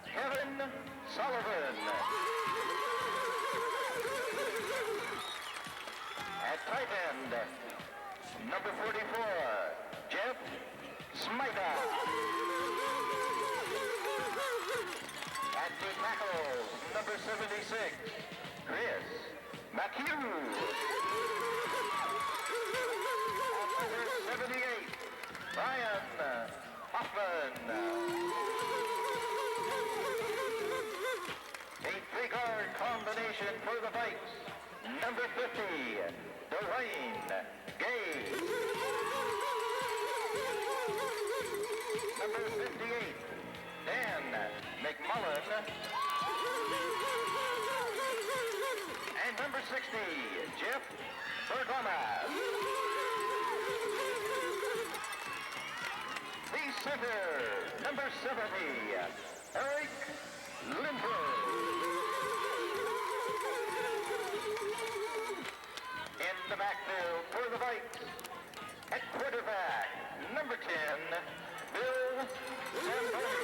Kevin Sullivan. At tight end, number 44, Jeff Smita. At the tackles, number 76, Chris McHugh. At number 78, Brian Hoffman. A three-guard combination for the Vikes. Number 50, Dwayne Gay. Number 58, Dan McMullen. And number 60, Jeff Bergama. The center, number 70, Eric Lindbergh. In the backfield for the Vikes, at quarterback, number 10, Bill Zamboni.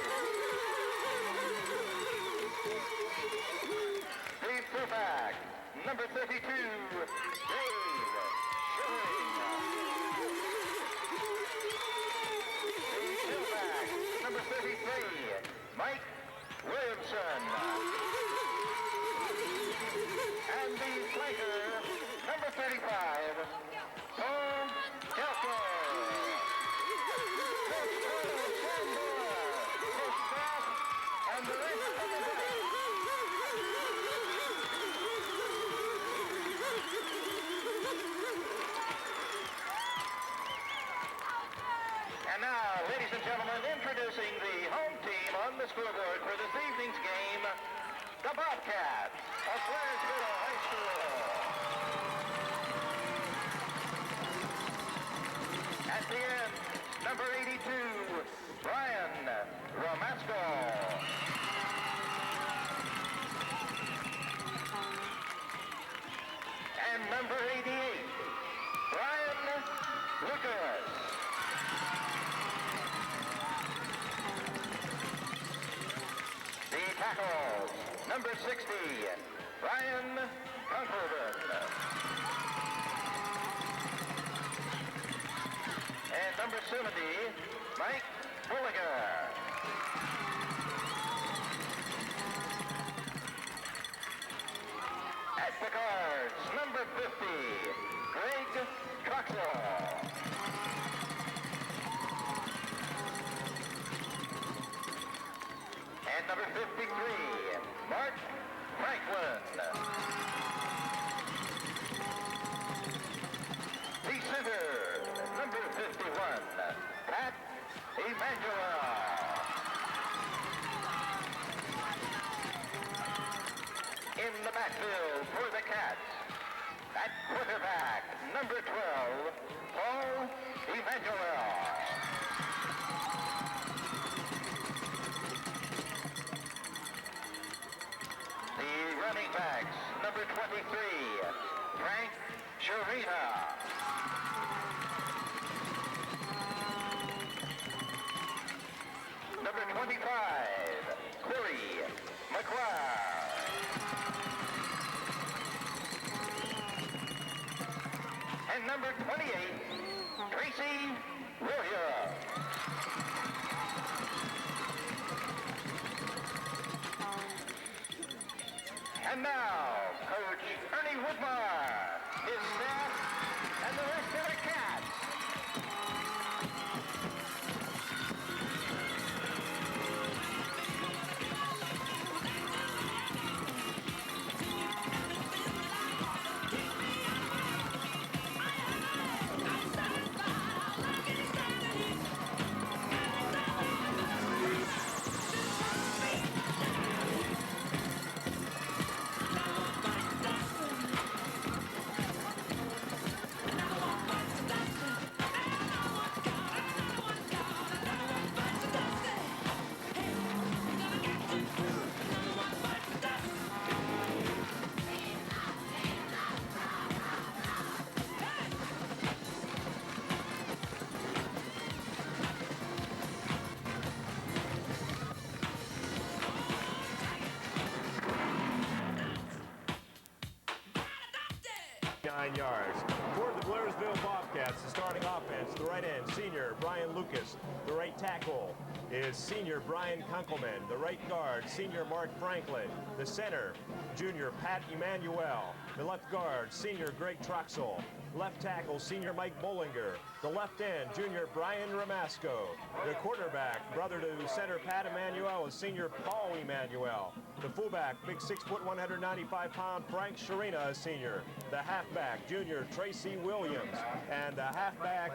The fullback, number 32, Dave Schilling. The tailback, number 33, Mike Williamson. And the flanker, number 35, Paul Kelso. Coach Paul Sandor, his staff, and the rest of the Vikes. And now, ladies and gentlemen, introducing the home team on the scoreboard for this evening's game, the Bobcats of Blairsville High School. At the end, number 82, Brian Romasco. And number 88, Brian Lucas. The tackles, number 60, Brian Conklin. And number 70, Mike Bulliger. At the guards, number 50, Greg Troxell. And number 53, Mark Franklin. The center, number 51, Pat Emanuel. In the backfield for the Cats, at quarterback, number 12, Paul Emanuel. The running backs, number 23, Frank Sharita. Number 25, Cory McGuire. And number 28, Tracy Williams. And now, Coach Ernie Woodmar, his staff, and the rest of the Cats. tight end, senior Brian Lucas. The right tackle is senior Brian Kunkelman. The right guard, senior Mark Franklin. The center, junior Pat Emanuel. The left guard, senior Greg Troxel. Left tackle, senior Mike Bollinger. The left end, junior Brian Ramasco. The quarterback, brother to center Pat Emanuel, is senior Paul Emanuel. The fullback, big 6', 195-pound Frank Sharina, is senior. The halfback, junior Tracy Williams. And the halfback,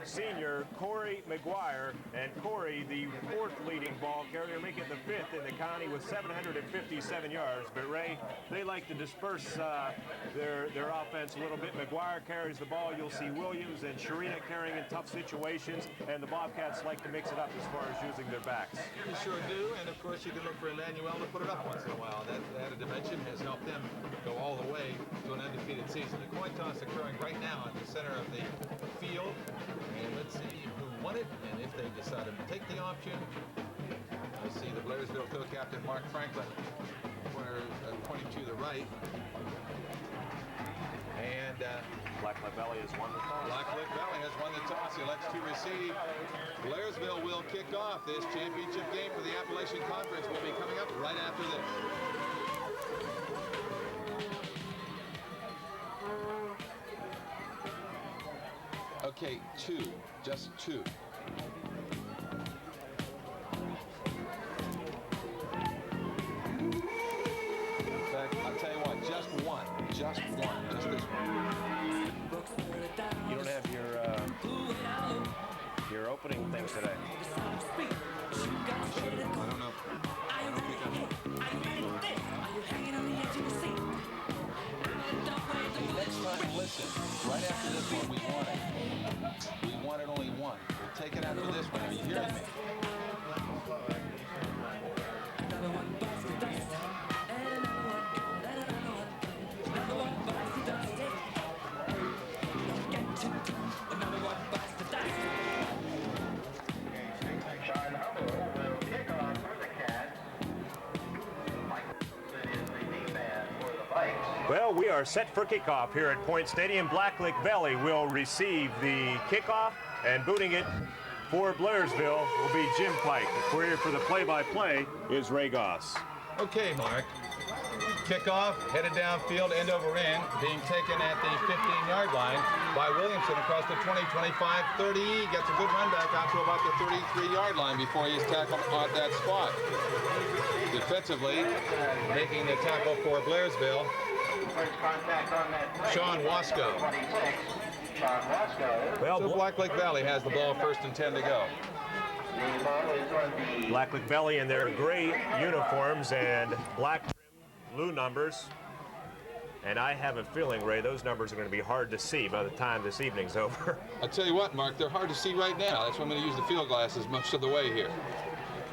senior Cory McGuire. And Cory, the fourth leading ball carrier, making the fifth in the county with 757 yards. But Ray, they like to disperse their offense a little bit. McGuire carries the ball. You'll see Williams and Sharina carrying in tough situations, and the Bobcats like to mix it up as far as using their backs. You sure do, and of course you can look for Emmanuel to put it up once in a while. That added dimension has helped them go all the way to an undefeated season. The coin toss occurring right now at the center of the field, and let's see who won it and if they decided to take the option. I see the Blairsville co-captain Mark Franklin pointing to the right. And Blacklick Valley has won the toss. Blacklick Valley has won the toss. He elects to receive. Blairsville will kick off this championship game for the Appalachian Conference. Will be coming up right after this. Okay, just two. In fact, I'll tell you what, just one, just this one. You don't have your opening thing today. I don't know. I don't think I know. Next time, listen. Right after this one, we wanted only one. We'll take it after this one. Are you hearing me? Well, we are set for kickoff here at Point Stadium. Blacklick Valley will receive the kickoff, and booting it for Blairsville will be Jim Pike. The career for the play-by-play is Ray Goss. Okay, Mark. Kickoff, headed downfield, end over end, being taken at the 15-yard line by Williamson across the 20, 25, 30. He gets a good run back out to about the 33-yard line before he's tackled at that spot. Defensively, making the tackle for Blairsville, Sean Wasco. Well, so Blacklick Valley has the ball, 1st and 10 to go. Blacklick Valley in their gray uniforms and black blue numbers. And I have a feeling, Ray, those numbers are going to be hard to see by the time this evening's over. I'll tell you what, Mark, they're hard to see right now. That's why I'm going to use the field glasses most of the way here.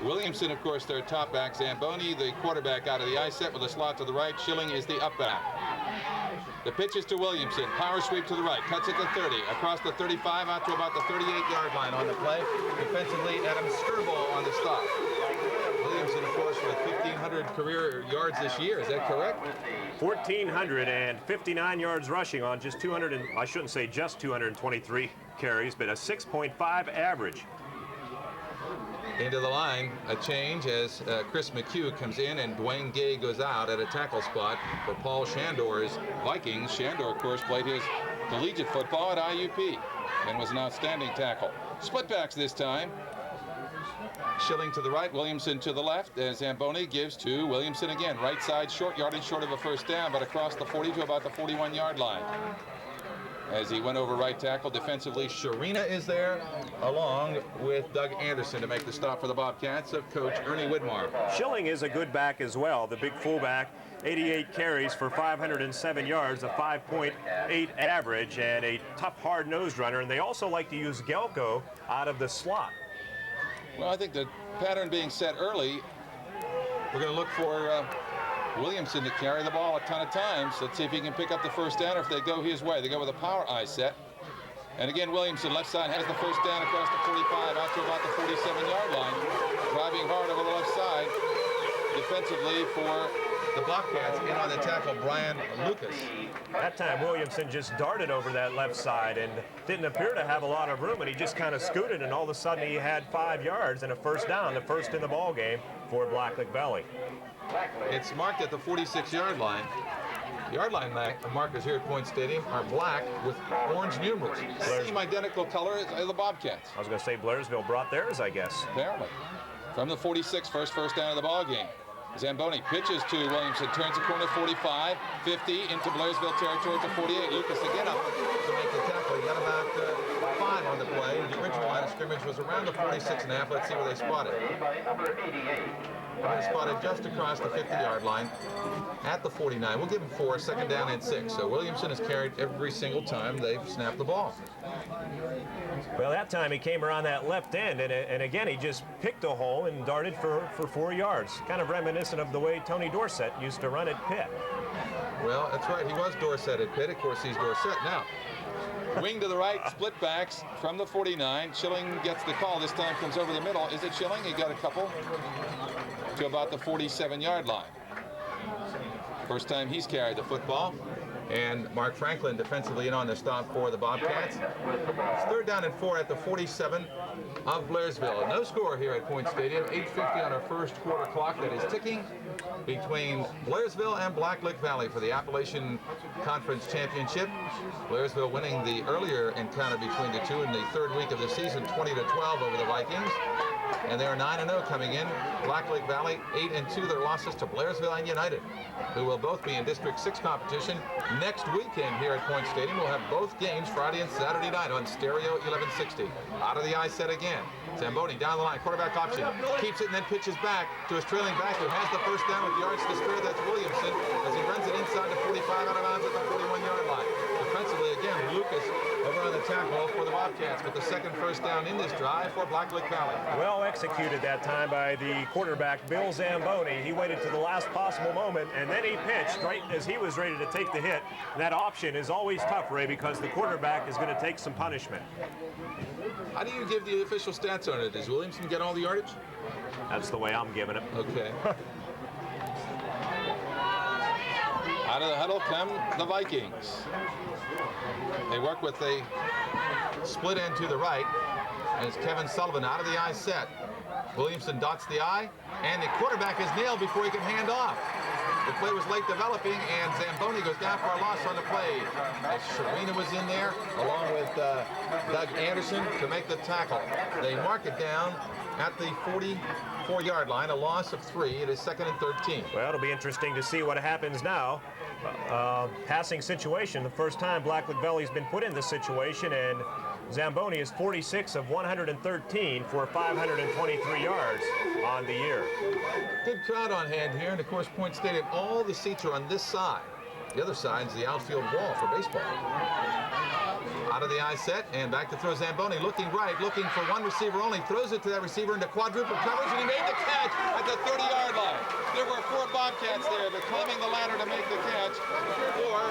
Williamson, of course, their top back. Zamboni, the quarterback, out of the I set with a slot to the right. Schilling is the up back. The pitch is to Williamson. Power sweep to the right. Cuts it to 30. Across the 35 out to about the 38-yard line on the play. Defensively, Adam Skirball on the stop. Williamson, of course, with 1,500 career yards this year. Is that correct? 1,459 yards rushing on just 223 carries, but a 6.5 average. Into the line, a change as Chris McHugh comes in and Dwayne Gay goes out at a tackle spot for Paul Shandor's Vikings. Shandor, of course, played his collegiate football at IUP and was an outstanding tackle. Split backs this time. Schilling to the right, Williamson to the left, as Zamboni gives to Williamson again. Right side, short yardage, short of a first down, but across the 40 to about the 41-yard line. As he went over right tackle defensively, Sharina is there, along with Doug Anderson to make the stop for the Bobcats of Coach Ernie Widmar. Schilling is a good back as well, the big fullback. 88 carries for 507 yards, a 5.8 average, and a tough, hard-nosed runner. And they also like to use Gelko out of the slot. Well, I think the pattern being set early, we're going to look for Williamson to carry the ball a ton of times. Let's see if he can pick up the first down or if they go his way. They go with a power I set. And again, Williamson, left side, has the first down across the 45 out to about the 47-yard line. Driving hard over the left side. Defensively for the Bobcats in on the tackle, Brian Lucas. That time Williamson just darted over that left side and didn't appear to have a lot of room, and he just kind of scooted, and all of a sudden he had 5 yards and a first down, the first in the ball game for Blacklick Valley. It's marked at the 46-yard line. The yard line markers here at Point Stadium are black with orange numerals. Same identical color as the Bobcats. I was going to say Blairsville brought theirs, I guess. Apparently. From the 46, first down of the ball game. Zamboni pitches to Williamson, turns the corner, 45, 50, into Blairsville territory to 48. Lucas again up to make the tackle. He got about 5 on the play. The original line of scrimmage was around the 46.5. Let's see where they spotted. They spotted just across the 50-yard line at the 49. We'll give him 4, second down and 6. So Williamson has carried every single time they've snapped the ball. Well, that time he came around that left end, and again, he just picked a hole and darted for 4 yards. Kind of reminiscent of the way Tony Dorsett used to run at Pitt. Well, that's right. He was Dorsett at Pitt. Of course, he's Dorsett now. Wing to the right, split backs from the 49. Schilling gets the call. This time comes over the middle. Is it Schilling? He got a couple to about the 47-yard line. First time he's carried the football. And Mark Franklin defensively in on the stop for the Bobcats. It's third down and 4 at the 47 of Blairsville. No score here at Point Stadium. 8:50 on our first quarter clock that is ticking between Blairsville and Blacklick Valley for the Appalachian Conference Championship. Blairsville winning the earlier encounter between the two in the third week of the season, 20-12 over the Vikings. And they are 9-0 coming in. Blacklick Valley 8-2. Their losses to Blairsville and United, who will both be in District 6 competition next weekend here at Point Stadium. We'll have both games Friday and Saturday night on Stereo 1160. Out of the eye set again. Zamboni down the line, quarterback option. Keeps it and then pitches back to his trailing back who has the first down with yards to spare. That's Williamson as he runs it inside the 45 out of bounds at the 41-yard line. Defensively again, Lucas over on the tackle for the Bobcats with the second first down in this drive for Blacklick Valley. Well executed that time by the quarterback, Bill Zamboni. He waited to the last possible moment, and then he pitched right as he was ready to take the hit. That option is always tough, Ray, because the quarterback is going to take some punishment. How do you give the official stats on it? Does Williamson get all the yardage? That's the way I'm giving it. Okay. Out of the huddle come the Vikings. They work with a split end to the right as Kevin Sullivan out of the eye set. Williamson dots the eye, and the quarterback is nailed before he can hand off. The play was late developing, and Zamboni goes down for a loss on the play. As Sharina was in there, along with Doug Anderson, to make the tackle. They mark it down at the 44-yard line, a loss of 3. It is 2nd and 13. Well, it'll be interesting to see what happens now. Passing situation, the first time Blacklick Valley's been put in this situation, and Zamboni is 46 of 113 for 523 yards on the year. Good crowd on hand here, and of course, Point Stadium, all the seats are on this side. The other side is the outfield wall for baseball. Out of the eye set, and back to throw Zamboni, looking right, looking for one receiver only, throws it to that receiver into quadruple coverage, and he made the catch at the 30-yard line. There were 4 Bobcats there, but climbing the ladder to make the catch for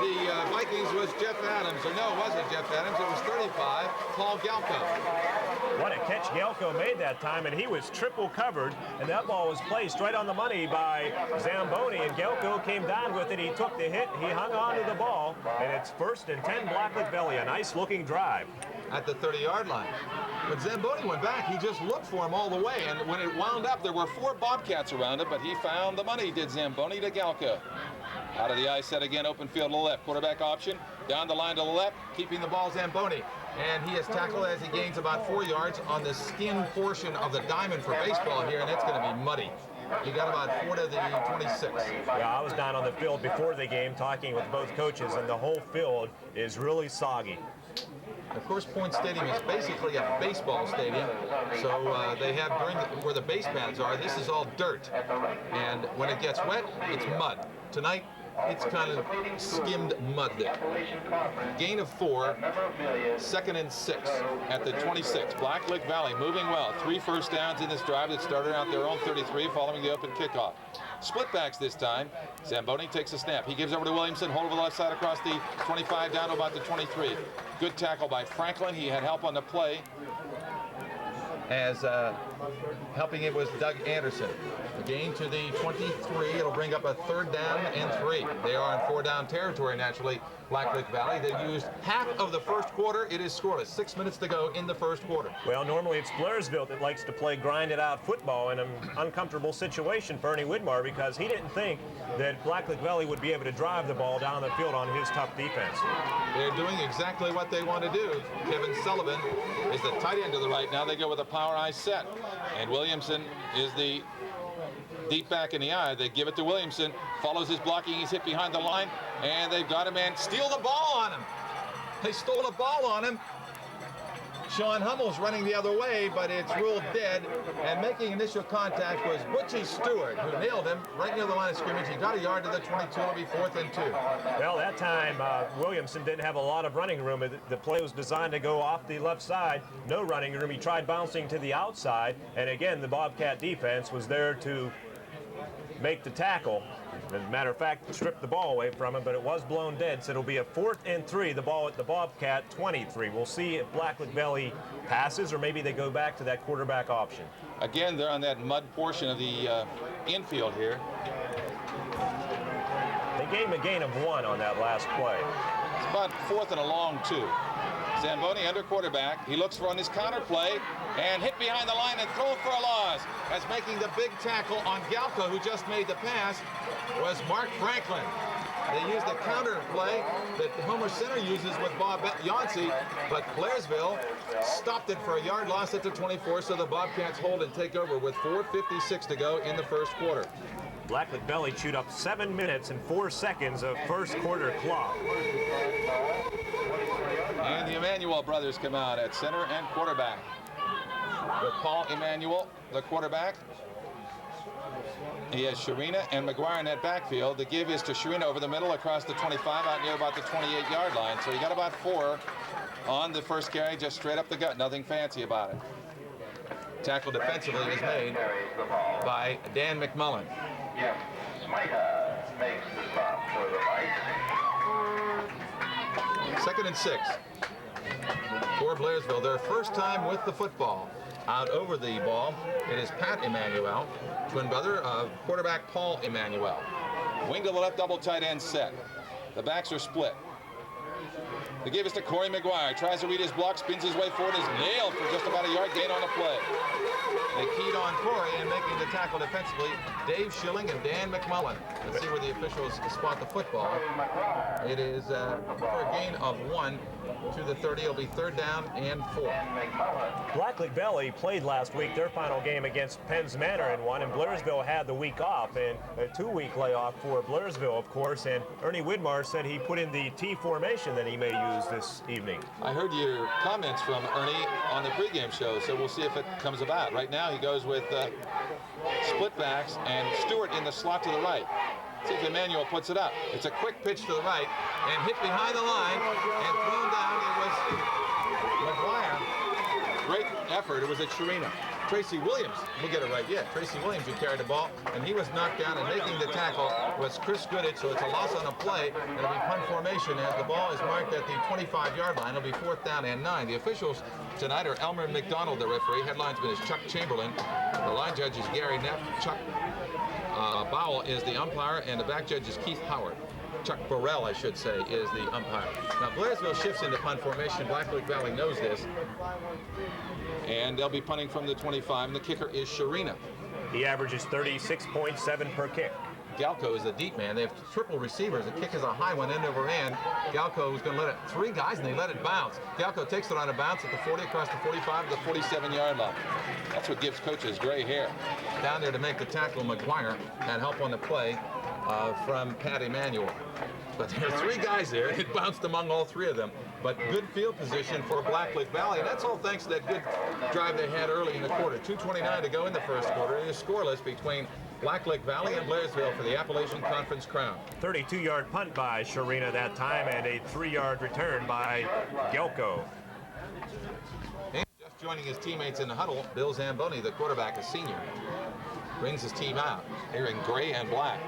the Vikings was Jeff Adams. Or no, it wasn't Jeff Adams, it was 35, Paul Galko. What a catch Galko made that time, and he was triple covered, and that ball was placed right on the money by Zamboni, and Galko came down with it. He took the hit, he hung on to the ball, and it's 1st and 10 Blacklick Valley, a nice looking drive. At the 30-yard line. When Zamboni went back, he just looked for him all the way, and when it wound up, there were 4 Bobcats around it, but he found the money, did Zamboni to Galko. Out of the eye set again, open field to the left. Quarterback option, down the line to the left, keeping the ball Zamboni. And he is tackled as he gains about 4 yards on the skin portion of the diamond for baseball here, and it's going to be muddy. He got about 4 to the 26. Yeah, I was down on the field before the game talking with both coaches, and the whole field is really soggy. Of course, Point Stadium is basically a baseball stadium, so they have where the base pads are, this is all dirt. And when it gets wet, it's mud. Tonight, it's kind of skimmed mud there. Gain of 4, 2nd and 6 at the 26. Blacklick Valley moving well. 3 first downs in this drive that started out their own 33 following the open kickoff. Split backs this time. Zamboni takes a snap. He gives over to Williamson, hold over the left side across the 25 down to about the 23. Good tackle by Franklin. He had help on the play as Helping it was Doug Anderson. The gain to the 23. It'll bring up a 3rd down and 3. They are in 4-down territory, naturally, Blacklick Valley. They used half of the first quarter. It is scoreless. 6 minutes to go in the first quarter. Well, normally it's Blairsville that likes to play grinded-out football in an uncomfortable situation for Ernie Widmar because he didn't think that Blacklick Valley would be able to drive the ball down the field on his tough defense. They're doing exactly what they want to do. Kevin Sullivan is the tight end to the right. Now they go with a power eye set. And Williamson is the deep back in the eye. They give it to Williamson. Follows his blocking. He's hit behind the line. And they've got him and steal the ball on him. They stole a ball on him. Sean Hummel's running the other way, but it's ruled dead. And making initial contact was Butchie Stewart, who nailed him right near the line of scrimmage. He got a yard to the 22. It'll be 4th and 2. Well, that time Williamson didn't have a lot of running room. The play was designed to go off the left side. No running room. He tried bouncing to the outside. And again, the Bobcat defense was there to make the tackle. As a matter of fact, stripped the ball away from him, but it was blown dead, so it'll be a 4th and 3, the ball at the Bobcat 23. We'll see if Blacklick Valley passes or maybe they go back to that quarterback option. Again, they're on that mud portion of the infield here. They gave him a gain of 1 on that last play. It's about 4th and a long 2. Zamboni under quarterback. He looks for on his counter play and hit behind the line and throw for a loss. As making the big tackle on Galco, who just made the pass, was Mark Franklin. They used the counter play that Homer Center uses with Bob Yancey, but Blairsville stopped it for a yard loss at the 24, so the Bobcats hold and take over with 4:56 to go in the first quarter. Blacklick Valley chewed up 7 minutes and 4 seconds of first quarter clock. And the Emanuel brothers come out at center and quarterback. With Paul Emanuel, the quarterback. He has Sharina and McGuire in that backfield. The give is to Sharina over the middle across the 25 out near about the 28-yard line. So he got about 4 on the first carry, just straight up the gut. Nothing fancy about it. Tackle defensively is made by Dan McMullen. Yes, Smita makes the stop for the Vikes. 2nd and 6 for Blairsville. Their first time with the football. Out over the ball, it is Pat Emanuel, twin brother of quarterback Paul Emanuel. Wing to the left, double tight end set. The backs are split. The give is to Cory McGuire. Tries to read his block, spins his way forward, is nailed for just about a yard gain on the play. They keyed on Cory and making the tackle defensively, Dave Schilling and Dan McMullen. Let's see where the officials spot the football. It is for a gain of 1 to the 30. It'll be 3rd down and 4. Blacklick Valley played last week their final game against Penns Manor and won, and Blairsville had the week off, and a 2-week layoff for Blairsville, of course, and Ernie Widmar said he put in the T formation that he may use this evening. I heard your comments from Ernie on the pregame show, so we'll see if it comes about. Right now he goes with split backs and Stewart in the slot to the right. See if Emmanuel puts it up. It's a quick pitch to the right and hit behind the line and thrown down. It was McGuire. Great effort. It was at Sharina. Tracy Williams, we'll get it right, yeah. Tracy Williams who carried the ball, and he was knocked down, and making the tackle was Chris Goodich, so it's a loss on a play. It'll be punt formation as the ball is marked at the 25-yard line. It'll be 4th down and 9. The officials tonight are Elmer McDonald, the referee. Head linesman is Chuck Chamberlain. The line judge is Gary Neff. Chuck Bowell is the umpire, and the back judge is Keith Howard. Chuck Burrell, I should say, is the umpire. Now, Blairsville shifts into punt formation. Blacklick Valley knows this. And they'll be punting from the 25, and the kicker is Sharina. He averages 36.7 per kick. Galco is the deep man. They have triple receivers. The kick is a high one, end over end. Galco is going to let it, 3 guys, and they let it bounce. Galco takes it on a bounce at the 40, across the 45 to the 47-yard line. That's what gives coaches gray hair. Down there to make the tackle, McGuire had help on the play from Pat Emanuel. But there are 3 guys there. It bounced among all 3 of them. But good field position for Blacklick Valley, and that's all thanks to that good drive they had early in the quarter. 2:29 to go in the first quarter. It is scoreless between Blacklick Valley and Blairsville for the Appalachian Conference crown. 32-yard punt by Sharina that time, and a 3-yard return by Gelko. And just joining his teammates in the huddle, Bill Zamboni, the quarterback, a senior, brings his team out here in gray and black.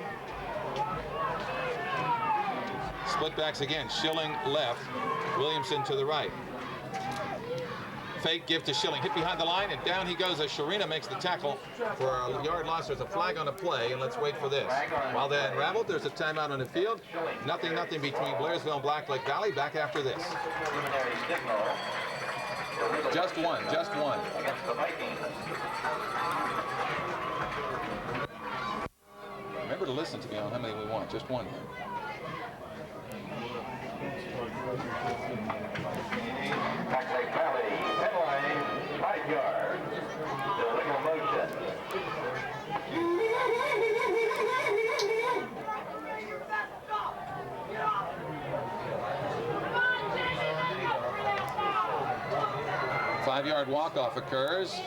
Split backs again. Schilling left, Williamson to the right. fake give to Schilling. Hit behind the line, and down he goes as Sharina makes the tackle for a yard loss. There's a flag on the play, and let's wait for this. While they unraveled, there's a timeout on the field. Nothing between Blairsville and Blacklick Valley. Back after this. Just one. Remember to listen to me on how many we want. Just one. Blacklick Valley, headline, 5 yards. Illegal motion. 5-yard walk-off occurs,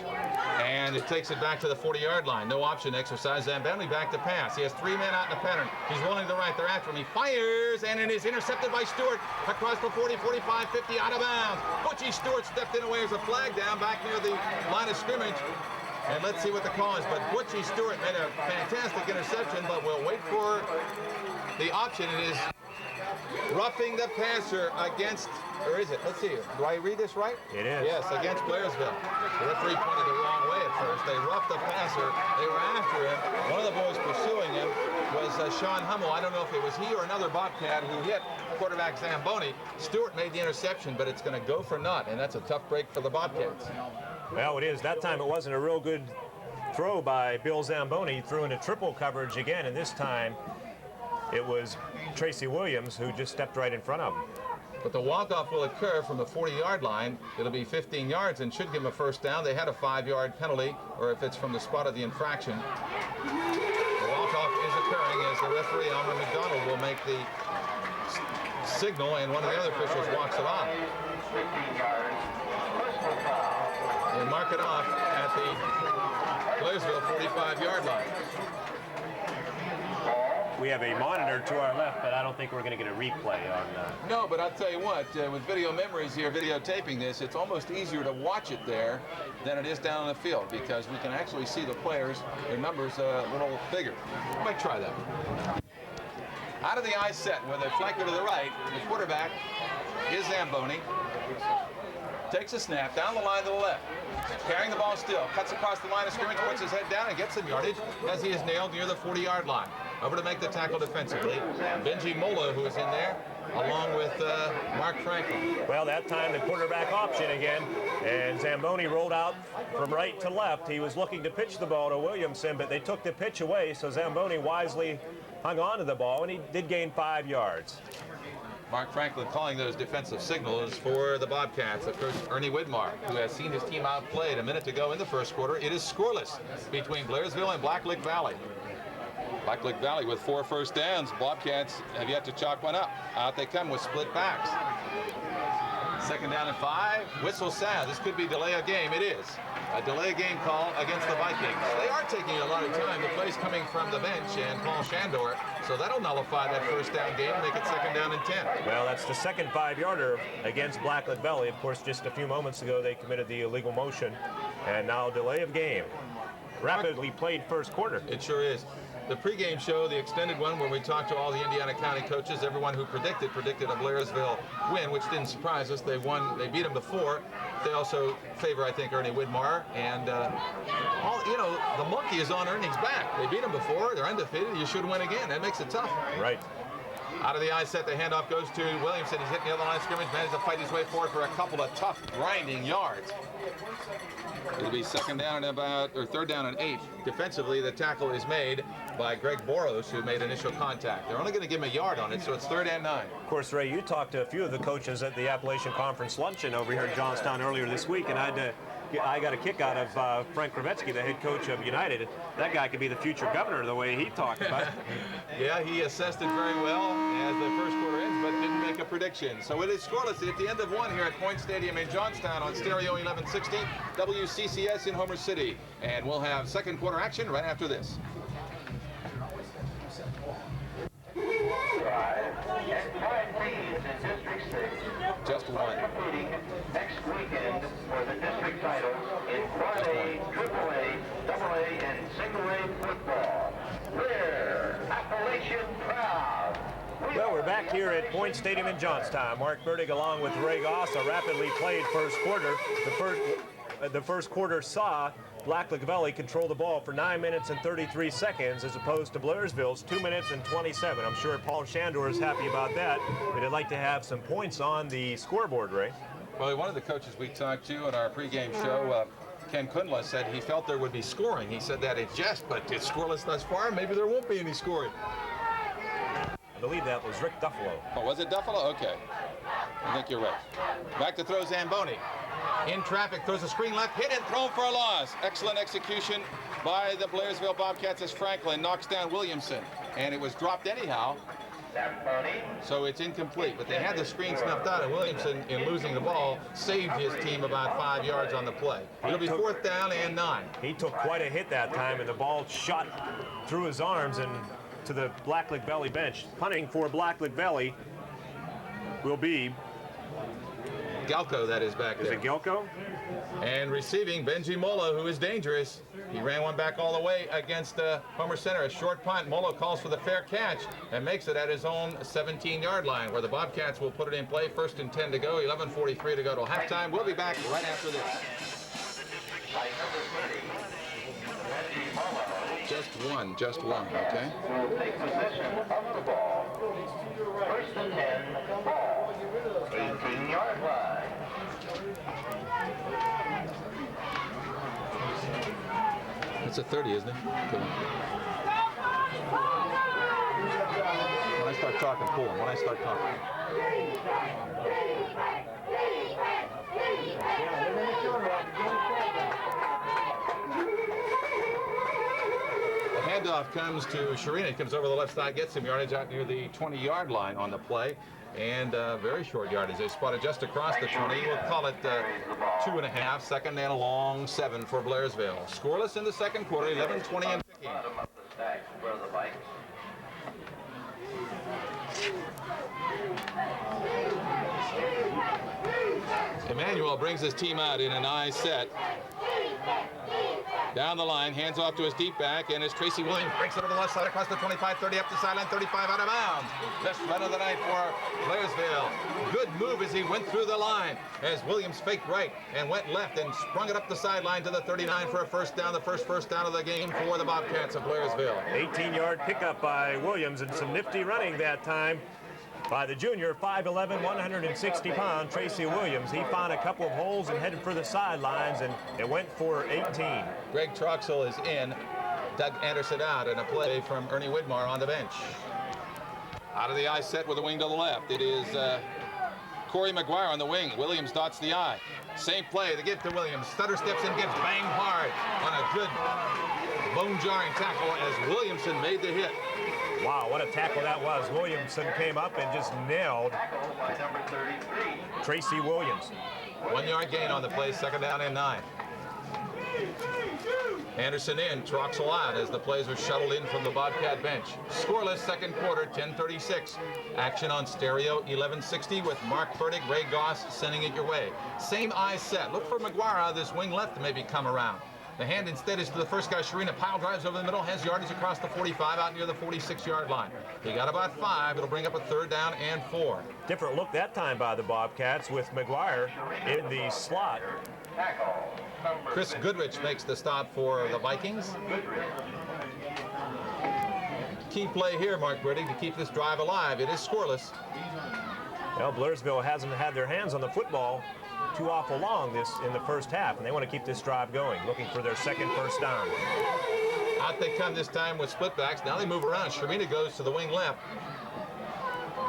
and it takes it back to the 40-yard line. No option exercise. Zamboni back to pass. He has 3 men out in the pattern. He's rolling to the right. They're after him. He fires, and it is intercepted by Stewart across the 40, 45, 50, out of bounds. Butchie Stewart stepped in away. There's a flag down back near the line of scrimmage. And let's see what the call is. But Butchie Stewart made a fantastic interception, but we'll wait for the option. It is roughing the passer against, or is it? Let's see. Do I read this right? It is. Yes, against Blairsville. The referee pointed the wrong way at first. They roughed the passer. They were after him. One of the boys pursuing him was Sean Hummel. I don't know if it was he or another Bobcat who hit quarterback Zamboni. Stewart made the interception, but it's going to go for naught, and that's a tough break for the Bobcats. Well, it is. That time it wasn't a real good throw by Bill Zamboni. He threw into triple coverage again, and this time it was Tracy Williams who just stepped right in front of him. But the walk-off will occur from the 40-yard line. It'll be 15 yards and should give him a first down. They had a 5-yard penalty, or if it's from the spot of the infraction. The walk-off is occurring as the referee, Elmer McDonald, will make the signal, and one of the other officials walks it off. 15 yards. Personal foul. And mark it off at the Blairsville 45-yard line. We have a monitor to our left, but I don't think we're going to get a replay on No, but I'll tell you what, with video memories here, videotaping this, it's almost easier to watch it there than it is down on the field, because we can actually see the players, their numbers a little bigger. I might try that. Out of the I set with a flanker to the right, the quarterback is Zamboni. Takes a snap down the line to the left. Carrying the ball still. Cuts across the line of scrimmage, puts his head down, and gets some yardage as he is nailed near the 40-yard line. Over to make the tackle defensively. Benji Mola, who is in there, along with Mark Franklin. Well, that time the quarterback option again, and Zamboni rolled out from right to left. He was looking to pitch the ball to Williamson, but they took the pitch away, so Zamboni wisely hung on to the ball, and he did gain 5 yards. Mark Franklin calling those defensive signals for the Bobcats. Of course, Ernie Widmar, who has seen his team outplayed a minute to go in the first quarter. It is scoreless between Blairsville and Blacklick Valley. Blacklick Valley with 4 first downs. Bobcats have yet to chalk one up. Out they come with split backs. 2nd down and 5. Whistle sound. This could be delay of game. It is. A delay game call against the Vikings. They are taking a lot of time. The play's coming from the bench and Paul Shandor, so that'll nullify that first down game, make it 2nd down and 10. Well, that's the second 5-yarder against Blacklick Valley. Of course, just a few moments ago they committed the illegal motion, and now delay of game. Rapidly played first quarter. It sure is. The pregame show, the extended one, where we talked to all the Indiana County coaches, everyone who predicted a Blairsville win, which didn't surprise us. They won. They beat them before. They also favor, I think, Ernie Widmar. And the monkey is on Ernie's back. They beat them before. They're undefeated. You should win again. That makes it tough. Right. Out of the I set, the handoff goes to Williamson. He's hitting the other line of scrimmage, managed to fight his way forward for a couple of tough, grinding yards. It'll be 2nd down and 3rd down and 8. Defensively, the tackle is made by Greg Boros, who made initial contact. They're only going to give him a yard on it, so it's 3rd and 9. Of course, Ray, you talked to a few of the coaches at the Appalachian Conference luncheon over here in Johnstown earlier this week, and I got a kick out of Frank Kravetsky, the head coach of United. That guy could be the future governor the way he talked about it. Yeah, he assessed it very well as the first quarter ends, but didn't make a prediction. So it is scoreless at the end of one here at Point Stadium in Johnstown on Stereo 1160, WCCS in Homer City. And we'll have 2nd quarter action right after this. Just one. Competing next weekend for the district titles in Quad A, Triple A, Double A, and Single A football. We're Appalachian proud. Well, we're back here at Point Stadium in Johnstown. Mark Burdick along with Ray Goss, a rapidly played first quarter. The first quarter saw Blacklick Valley control the ball for 9 minutes and 33 seconds as opposed to Blairsville's 2 minutes and 27. I'm sure Paul Shandor is happy about that, but he'd like to have some points on the scoreboard, Ray. Well, one of the coaches we talked to in our pregame show, Ken Kundla, said he felt there would be scoring. He said that in jest, but it's scoreless thus far. Maybe there won't be any scoring. I believe that was Rick Duffalo. Oh, was it Duffalo? Okay. I think you're right. Back to throw Zamboni. In traffic, throws a screen left, hit and thrown for a loss. Excellent execution by the Blairsville Bobcats as Franklin knocks down Williamson. And it was dropped anyhow. So it's incomplete, but they had the screen snuffed out, and Williamson, in losing the ball, saved his team about 5 yards on the play. It'll be 4th down and 9. He took quite a hit that time, and the ball shot through his arms and to the Blacklick Valley bench. Punting for Blacklick Valley will be Gelko, that is back there. Is it Gelko? And receiving, Benji Molo, who is dangerous. He ran one back all the way against Homer Center. A short punt. Molo calls for the fair catch and makes it at his own 17-yard line, where the Bobcats will put it in play. 1st and 10 to go, 11:43 to go till halftime. We'll be back right after this. Just one, okay? Will take possession of the ball. 1st and 10, ball. 18-yard line. It's a 30, isn't it? Good. When I start talking, pull him. When I start talking. The handoff comes to Sharina. Comes over the left side, gets some yardage out near the 20-yard line on the play. And very short yardage. They spotted just across the 20. We'll call it 2.5. 2nd and a long 7 for Blairsville. Scoreless in the second quarter, 11:20 and picking. Emmanuel brings his team out in an I set. Down the line, hands off to his deep back, and as Tracy Williams breaks it over the left side across the 25, 30 up the sideline, 35 out of bounds. Best run of the night for Blairsville. Good move as he went through the line, as Williams faked right and went left and sprung it up the sideline to the 39 for a 1st down, the first down of the game for the Bobcats of Blairsville. 18-yard pickup by Williams, and some nifty running that time by the junior, 5'11", 160-pound Tracy Williams. He found a couple of holes and headed for the sidelines, and it went for 18. Greg Troxel is in. Doug Anderson out, and a play from Ernie Widmar on the bench. Out of the I set with a wing to the left. It is Cory McGuire on the wing. Williams dots the I. Same play, the give to Williams. Stutter steps and gives, bang hard on a good bone-jarring tackle as Williamson made the hit. Wow, what a tackle that was. Williamson came up and just nailed Tracy Williams. 1 yard gain on the play, 2nd down and 9. Anderson in, Troxel out as the plays are shuttled in from the Bobcat bench. Scoreless second quarter, 10:36. Action on stereo, 1160 with Mark Burdick, Ray Goss sending it your way. Same I set. Look for McGuire out of this wing left to maybe come around. The hand instead is to the first guy. Sharina Powell drives over the middle, has yardage across the 45 out near the 46-yard line. He got about 5. It'll bring up a 3rd down and 4. Different look that time by the Bobcats with McGuire in the slot. Chris Goodrich makes the stop for the Vikings. Key play here, Mark Burdick, to keep this drive alive. It is scoreless. Well, Blairsville hasn't had their hands on the football too awful long in the first half, and they want to keep this drive going, looking for their 2nd first down. Out they come this time with split backs. Now they move around. Sharina goes to the wing left.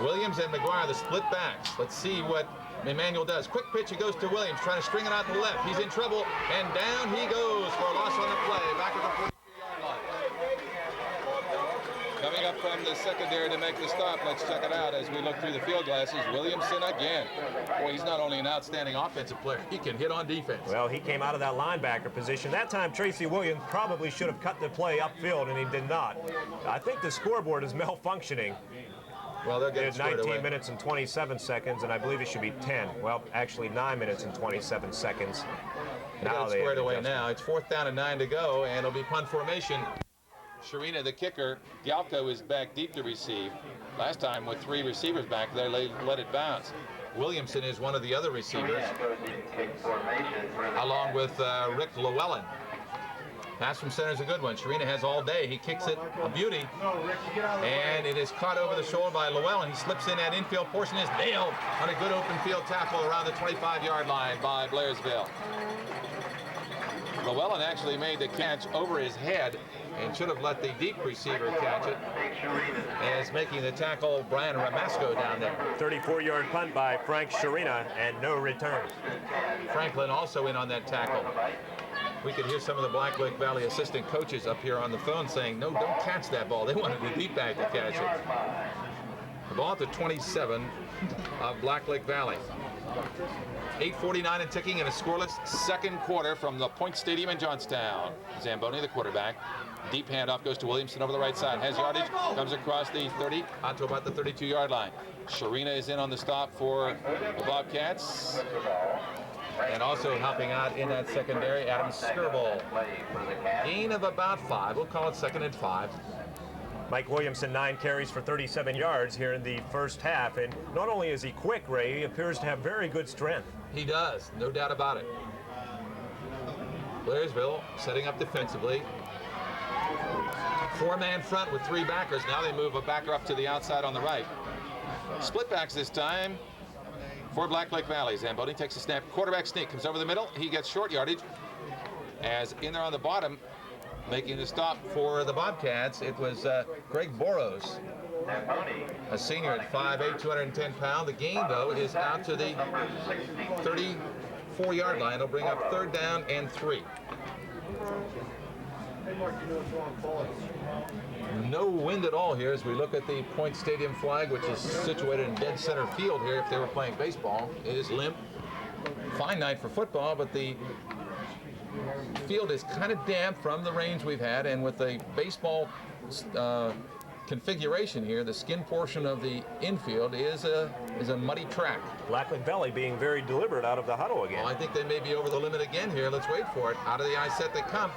Williams and McGuire, the split backs. Let's see what Emmanuel does. Quick pitch, he goes to Williams, trying to string it out to the left. He's in trouble, and down he goes for a loss on the play, back at the 42-yard line. Coming up from the secondary to make the stop, let's check it out as we look through the field glasses. Williamson again. Boy, he's not only an outstanding offensive player, he can hit on defense. Well, he came out of that linebacker position. That time, Tracy Williams probably should have cut the play upfield, and he did not. I think the scoreboard is malfunctioning. Well, they're getting 19 minutes and 27 seconds, and I believe it should be 10. Well, actually 9 minutes and 27 seconds. Now they squared away now. It's 4th down and 9 to go, and it'll be punt formation. Sharina, the kicker. Galco is back deep to receive. Last time with 3 receivers back there, they let it bounce. Williamson is one of the other receivers, along with Rick Llewellyn. Pass from center is a good one. Sharina has all day. He kicks it, a beauty. And it is caught over the shoulder by Llewellyn. He slips in that infield portion, is nailed on a good open field tackle around the 25-yard line by Blairsville. Llewellyn actually made the catch over his head and should have let the deep receiver catch it, as making the tackle Brian Ramasco down there. 34-yard punt by Frank Sharina and no return. Franklin also in on that tackle. We could hear some of the Blacklick Valley assistant coaches up here on the phone saying, no, don't catch that ball. They wanted the deep back to catch it. The ball at the 27 of Blacklick Valley. 8:49 and ticking in a scoreless second quarter from the Point Stadium in Johnstown. Zamboni, the quarterback. Deep handoff goes to Williamson over the right side. Has yardage, comes across the 30 onto about the 32-yard line. Sharina is in on the stop for the Bobcats. And also helping out in that secondary, Adam Skirball. Gain of about 5. We'll call it 2nd and 5. Mike Williamson, 9 carries for 37 yards here in the first half. And not only is he quick, Ray, he appears to have very good strength. He does, no doubt about it. Blairsville setting up defensively. 4-man front with 3 backers. Now they move a backer up to the outside on the right. Split backs this time for Blacklick Valley. Zamboni takes a snap. Quarterback sneak, comes over the middle. He gets short yardage. As in there on the bottom, making the stop for the Bobcats, it was Greg Boros, a senior at 5'8", 210 pounds. The gain, though, is out to the 34-yard line. It'll bring up 3rd down and 3. No wind at all here as we look at the Point Stadium flag, which is situated in dead center field here if they were playing baseball. It is limp. Fine night for football, but the field is kind of damp from the rains we've had, and with the baseball configuration here, the skin portion of the infield is a muddy track. Blacklick Valley being very deliberate out of the huddle again. Well, I think they may be over the limit again here. Let's wait for it. Out of the eye set they come.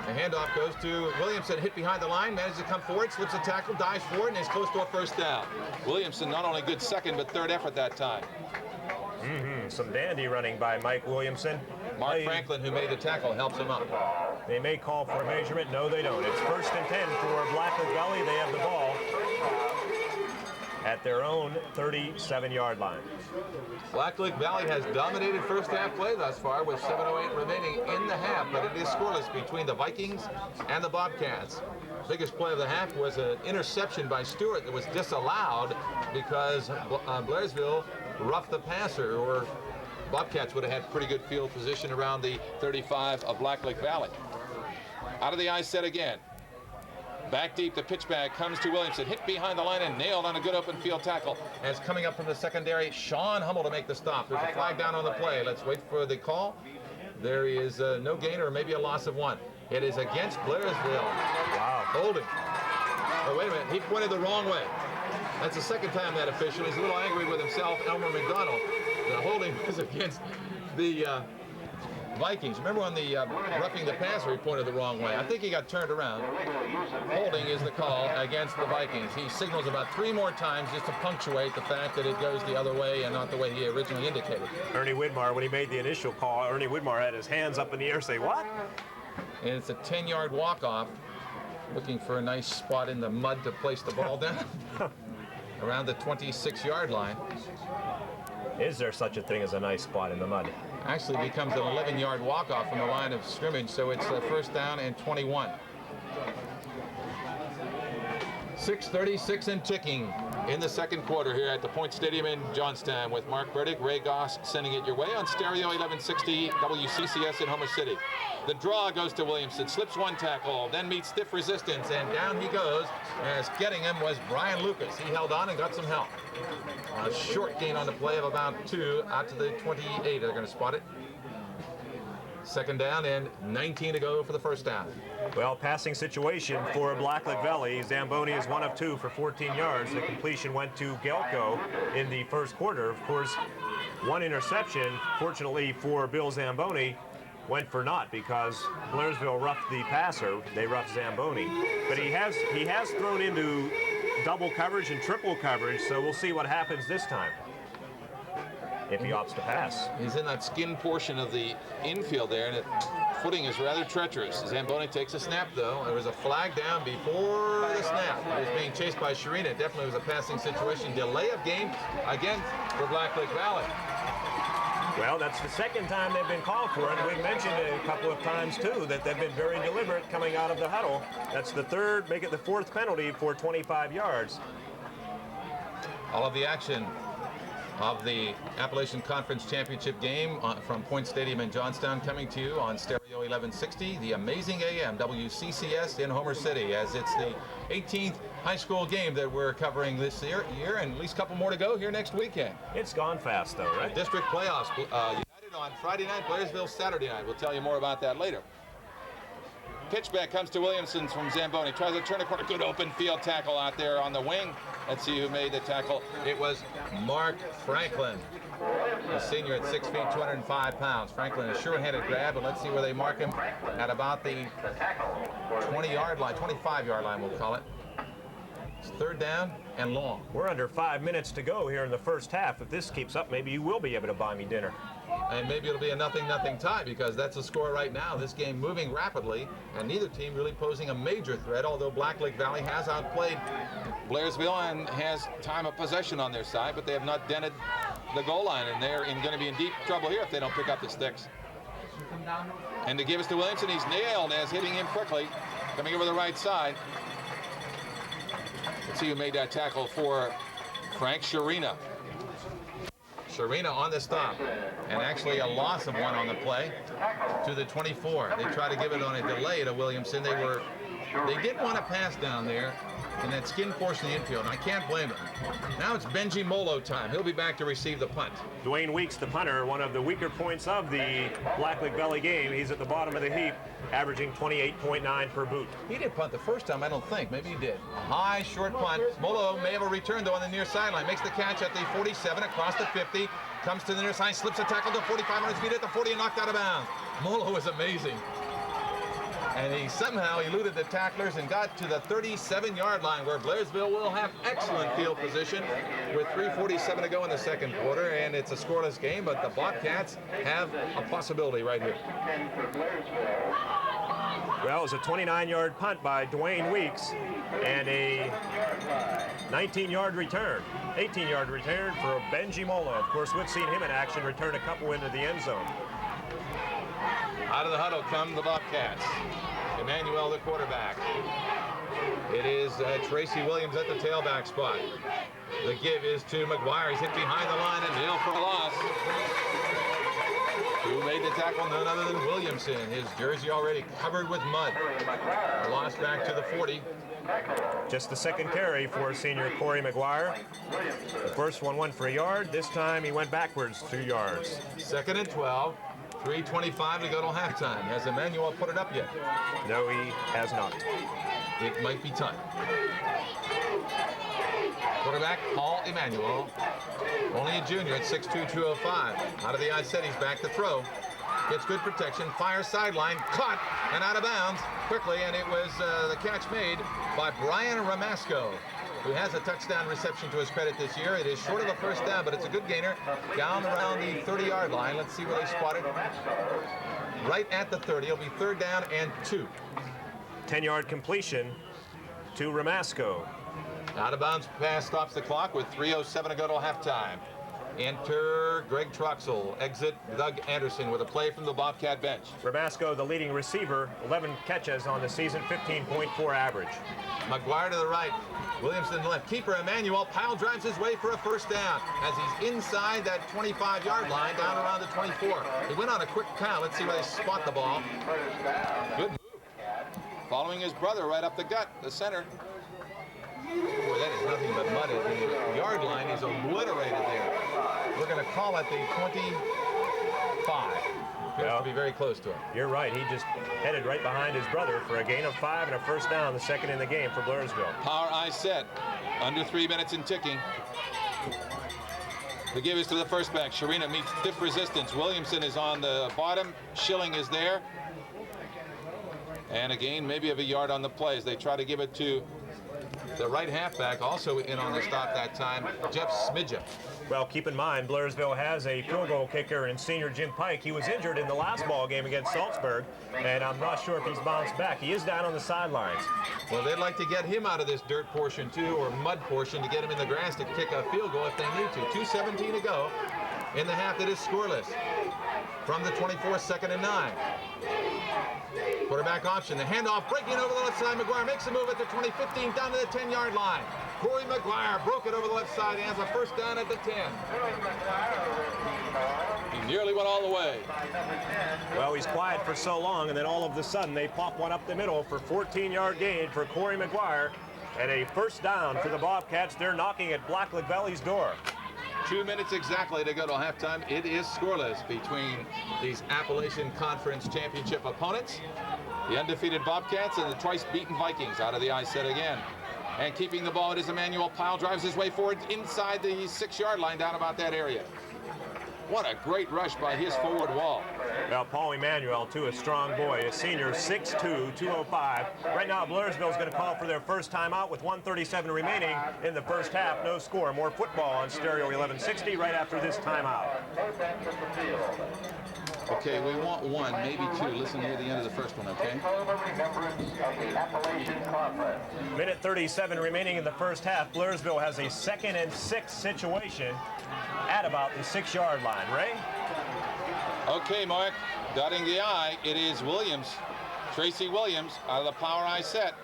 The handoff goes to Williamson, hit behind the line, manages to come forward, slips a tackle, dives forward, and is close to a 1st down. Williamson not only good 2nd, but 3rd effort that time. Some dandy running by Mike Williamson. Mark Franklin, who made the tackle, helps him up. They may call for a measurement. No, they don't. It's 1st and 10 for Blacklick Valley. They have the ball at their own 37-yard line. Blacklick Valley has dominated first half play thus far with 7:08 remaining in the half, but it is scoreless between the Vikings and the Bobcats. Biggest play of the half was an interception by Stewart that was disallowed because Blairsville roughed the passer, or Bobcats would have had pretty good field position around the 35 of Blacklick Valley. Out of the eye set again. Back deep, the pitch back comes to Williamson. Hit behind the line and nailed on a good open field tackle. As coming up from the secondary, Sean Hummel to make the stop. There's a flag down on the play. Let's wait for the call. There is no gain or maybe a loss of 1. It is against Blairsville. Wow. Holding. Oh, wait a minute. He pointed the wrong way. That's the 2nd time that official. He's a little angry with himself, Elmer McDonald. The holding was against the Vikings. Remember on the roughing the passer, he pointed the wrong way. I think he got turned around. Holding is the call against the Vikings. He signals about 3 more times just to punctuate the fact that it goes the other way and not the way he originally indicated. Ernie Widmar, when he made the initial call, Ernie Widmar had his hands up in the air, say, what? And it's a 10-yard walk-off, looking for a nice spot in the mud to place the ball down around the 26-yard line. Is there such a thing as a nice spot in the mud? Actually becomes an 11-yard walk-off from the line of scrimmage, so it's a 1st down and 21. 6:36 and ticking in the second quarter here at the Point Stadium in Johnstown with Mark Burdick, Ray Goss sending it your way on stereo 1160 WCCS in Homer City. The draw goes to Williamson, slips 1 tackle, then meets stiff resistance, and down he goes, as getting him was Brian Lucas. He held on and got some help. A short gain on the play of about 2 out to the 28. They're going to spot it. 2nd down and 19 to go for the 1st down. Well, passing situation for Blacklick Valley. Zamboni is 1 of 2 for 14 yards. The completion went to Gelko in the first quarter. Of course, 1 interception, fortunately for Bill Zamboni, went for naught because Blairsville roughed the passer. They roughed Zamboni. But he has thrown into double coverage and triple coverage, so we'll see what happens this time if he opts to pass. He's in that skin portion of the infield there, and the footing is rather treacherous. Zamboni takes a snap, though. There was a flag down before the snap. He was being chased by Sharina. It definitely was a passing situation. Delay of game again for Blacklick Valley. Well, that's the second time they've been called for it. We've mentioned it a couple of times, too, that they've been very deliberate coming out of the huddle. That's the third, make it the fourth penalty for 25 yards. All of the action of the Appalachian Conference Championship game from Point Stadium in Johnstown coming to you on Stereo 1160, the amazing AM WCCS in Homer City, as it's the 18th high school game that we're covering this year, and at least a couple more to go here next weekend. It's gone fast, though, right? District playoffs, United on Friday night, Blairsville Saturday night. We'll tell you more about that later. Pitch back comes to Williamson from Zamboni. Tries to turn a corner. Good open field tackle out there on the wing. Let's see who made the tackle. It was Mark Franklin, a senior at 6 feet, 205 pounds. Franklin, a sure-handed grab, but let's see where they mark him at about the 20-yard line, 25-yard line, we'll call it. It's third down and long. We're under 5 minutes to go here in the first half. If this keeps up, maybe you will be able to buy me dinner. And maybe it'll be a 0-0 tie, because that's the score right now. This game moving rapidly, and neither team really posing a major threat, although Blacklick Valley has outplayed Blairsville and has time of possession on their side, but they have not dented the goal line, and they're going to be in deep trouble here if they don't pick up the sticks. And to give us to Williamson, he's nailed as hitting him quickly, coming over the right side. Let's see who made that tackle for Frank Sharina. Sharina on the stop, and actually a loss of one on the play to the 24. They try to give it on a delay to Williamson. They did want to pass down there in that skin portion of the infield, and I can't blame them. Now it's Benji Molo time. He'll be back to receive the punt. Dwayne Weeks, the punter, one of the weaker points of the Blacklick Valley game. He's at the bottom of the heap, averaging 28.9 per boot. He did punt the first time, I don't think. Maybe he did. A high, short punt. Molo may have a return, though, on the near sideline. Makes the catch at the 47, across the 50. Comes to the near side, slips a tackle to 4,500 feet at the 40 and knocked out of bounds. Molo is amazing. And he somehow eluded the tacklers and got to the 37-yard line, where Blairsville will have excellent field position with 3:47 to go in the second quarter, and it's a scoreless game, but the Bobcats have a possibility right here. Well, it was a 29-yard punt by Dwayne Weeks and a 19-yard return, 18-yard return for Benji Molo. Of course, we've seen him in action return a couple into the end zone. Out of the huddle come the Bobcats. Emmanuel, the quarterback. It is Tracy Williams at the tailback spot. The give is to McGuire. He's hit behind the line and nailed for a loss. Who made the tackle? None other than Williamson. His jersey already covered with mud. A loss back to the 40. Just the second carry for senior Cory McGuire. The first one went for a yard. This time he went backwards 2 yards. 2nd and 12. 3:25 to go till halftime. Has Emmanuel put it up yet? No, he has not. It might be time. Quarterback, Paul Emmanuel. Only a junior at 6'2", 205. Out of the eye set, he's back to throw. Gets good protection, fires sideline, caught, and out of bounds quickly, and it was the catch made by Brian Ramasco, who has a touchdown reception to his credit this year. It is short of the first down, but it's a good gainer. Down around the 30-yard line. Let's see where they spot it. Right at the 30. It'll be 3rd down and 2. 10-yard completion to Ramasco. Out of bounds pass stops the clock with 3:07 to go till halftime. Enter Greg Troxel. Exit Doug Anderson with a play from the Bobcat bench. Ramasco, the leading receiver, 11 catches on the season, 15.4 average. McGuire to the right. Williamson left. Keeper Emmanuel pile drives his way for a first down as he's inside that 25-yard line down around the 24. He went on a quick count. Let's see where they spot the ball. Good move. Following his brother right up the gut, the center. Boy, that is nothing but mud. The yard line is obliterated there. We're going to call it the 25. Appears to be very close to him. You're right. He just headed right behind his brother for a gain of 5 and a first down, the second in the game for Blairsville. Power eye set. Under 3 minutes and ticking. The give is to the first back. Sharina meets stiff resistance. Williamson is on the bottom. Schilling is there. And a gain maybe of a yard on the play as they try to give it to the right halfback, also in on the stop that time, Jeff Smidja. Well, keep in mind, Blairsville has a field goal kicker in senior Jim Pike. He was injured in the last ball game against Salzburg, and I'm not sure if he's bounced back. He is down on the sidelines. Well, they'd like to get him out of this dirt portion, too, or mud portion, to get him in the grass to kick a field goal if they need to. 2:17 to go in the half. It is scoreless from the 24, 2nd and 9. Quarterback option, the handoff, breaking over the left side. McGuire makes a move at the 20, 15, down to the 10-yard line. Cory McGuire broke it over the left side and has a first down at the 10. He nearly went all the way. Well, he's quiet for so long, and then all of a sudden they pop one up the middle for 14-yard gain for Cory McGuire, and a first down for the Bobcats. They're knocking at Blacklick Valley's door. 2 minutes exactly to go to halftime. It is scoreless between these Appalachian Conference Championship opponents, the undefeated Bobcats and the twice-beaten Vikings. Out of the eye set again. And keeping the ball, it is Emmanuel Powell, drives his way forward inside the 6-yard line, down about that area. What a great rush by his forward wall. Well, Paul Emanuel, too, a strong boy, a senior, 6'2", 205. Right now, Blairsville is going to call for their first timeout with 1:37 remaining in the first half. No score. More football on Stereo 1160 right after this timeout. Okay, we want one, maybe two. Listen near the end of the first one, okay? Minute 37 remaining in the first half. Blairsville has a 2nd and 6 situation at about the 6-yard line. Ray? Okay, Mark, dotting the I, it is Williams, Tracy Williams, out of the power I set.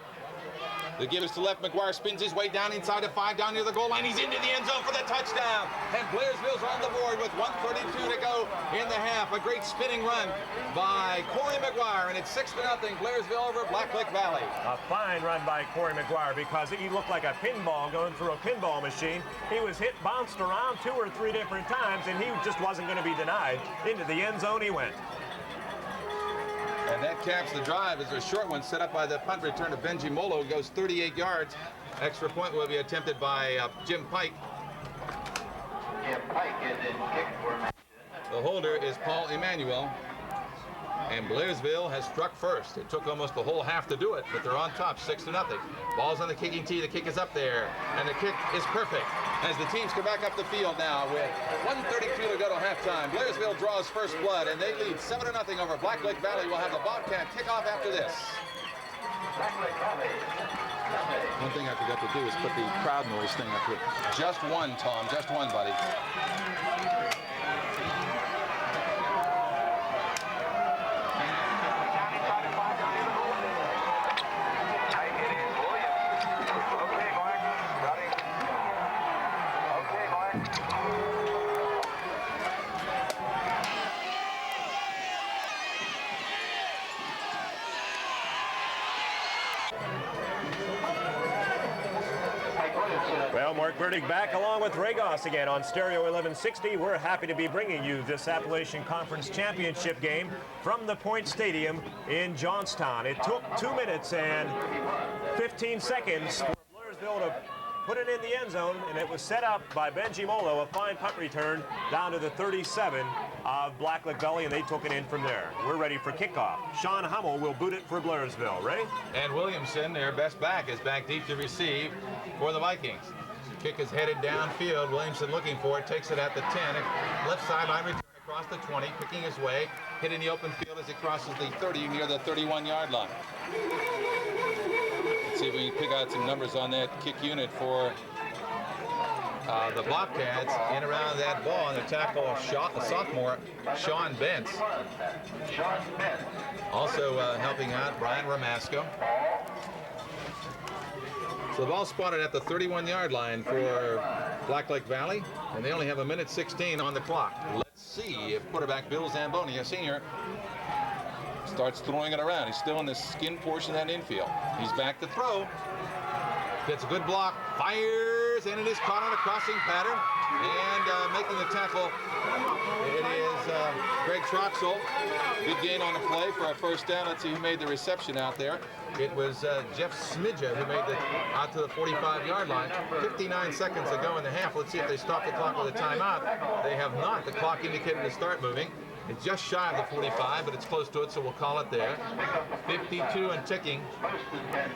The give is to left. McGuire spins his way down inside the 5, down near the goal line. He's into the end zone for the touchdown. And Blairsville's on the board with 1:32 to go in the half. A great spinning run by Cory McGuire, and it's 6-0, Blairsville over Blacklick Valley. A fine run by Cory McGuire because he looked like a pinball going through a pinball machine. He was hit, bounced around 2 or 3 different times, and he just wasn't going to be denied. Into the end zone he went. And that caps the drive as a short one set up by the punt return of Benji Molo. Goes 38 yards. Extra point will be attempted by Jim Pike. Jim Pike is in kick formation. The holder is Paul Emanuel. And Blairsville has struck first. It took almost the whole half to do it, but they're on top, 6-0. Ball's on the kicking tee. The kick is up there, and the kick is perfect. As the teams come back up the field now with 1:32 to go to halftime. Blairsville draws first blood, and they lead 7-0 over Blacklick Valley. We'll have the Bobcat kickoff after this. One thing I forgot to do is put the crowd noise thing up here. Just one, Tom. Just one, buddy. Well, Mark Burdick back along with Regos again on Stereo 1160. We're happy to be bringing you this Appalachian Conference Championship game from the Point Stadium in Johnstown. It took 2 minutes and 15 seconds for Blairsville to put it in the end zone, and it was set up by Benji Molo, a fine punt return down to the 37 of Blacklick Valley, and they took it in from there. We're ready for kickoff. Sean Hummel will boot it for Blairsville. Ray? And Williamson, their best back, is back deep to receive for the Vikings. Kick is headed downfield. Williamson looking for it, takes it at the 10. Left sideline return across the 20, picking his way, hitting the open field as it crosses the 30 near the 31-yard line. Let's see if we can pick out some numbers on that kick unit for the Bobcats. In around that ball, and the tackle, the sophomore, Sean Bentz. Also helping out, Brian Ramasco. So the ball spotted at the 31-yard line for Blacklick Valley, and they only have 1:16 on the clock. Let's see if quarterback Bill Zamboni, a senior, starts throwing it around. He's still in the skin portion of that infield. He's back to throw. Gets a good block, fires, and it is caught on a crossing pattern, and making the tackle It is Greg Troxel. Good gain on the play for a first down. Let's see who made the reception out there. It was Jeff Smidja who made it out to the 45-yard line. 59 seconds to go in the half. Let's see if they stop the clock with a timeout. They have not. The clock indicated to start moving. It's just shy of the 45, but it's close to it, so we'll call it there. 52 and ticking.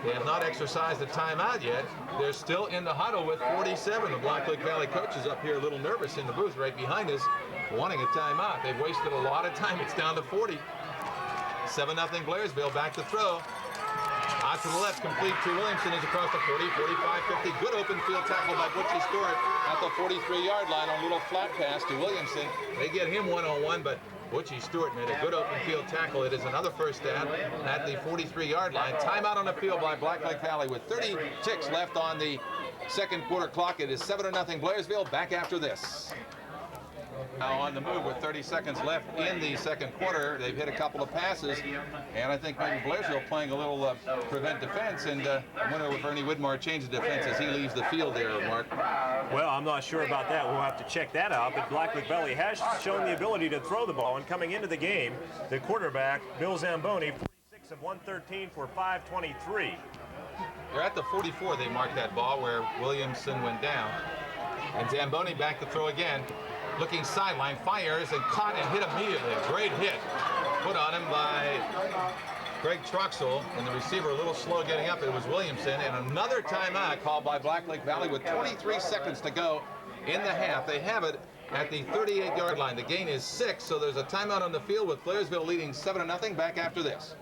They have not exercised a timeout yet. They're still in the huddle with 47. The Blacklick Valley coach is up here a little nervous in the booth right behind us, wanting a timeout. They've wasted a lot of time. It's down to 40. 7-0 Blairsville, back to throw. Out to the left, complete to Williamson, is across the 40, 45, 50. Good open field tackle by Butchie Stewart at the 43-yard line on a little flat pass to Williamson. They get him one-on-one, but Butchie Stewart made a good open field tackle. It is another first down at the 43-yard line. Timeout on the field by Blacklick Valley with 30 ticks left on the second quarter clock. It is 7-0 Blairsville. Back after this. Now on the move with 30 seconds left in the second quarter. They've hit a couple of passes, and I think maybe Blairsville playing a little prevent defense, and I wonder if Ernie Widmar changed the defense as he leaves the field there, Mark. Well, I'm not sure about that. We'll have to check that out, but Blacklick Valley has shown the ability to throw the ball, and coming into the game, the quarterback, Bill Zamboni, 46 of 113 for 523. They're at the 44. They marked that ball where Williamson went down, and Zamboni back to throw again. Looking sideline, fires and caught and hit immediately. Great hit put on him by Greg Troxel, and the receiver a little slow getting up. It was Williamson, and another timeout called by Blacklick Valley with 23 seconds to go in the half. They have it at the 38-yard line. The gain is 6, so there's a timeout on the field with Blairsville leading 7-0. Back after this.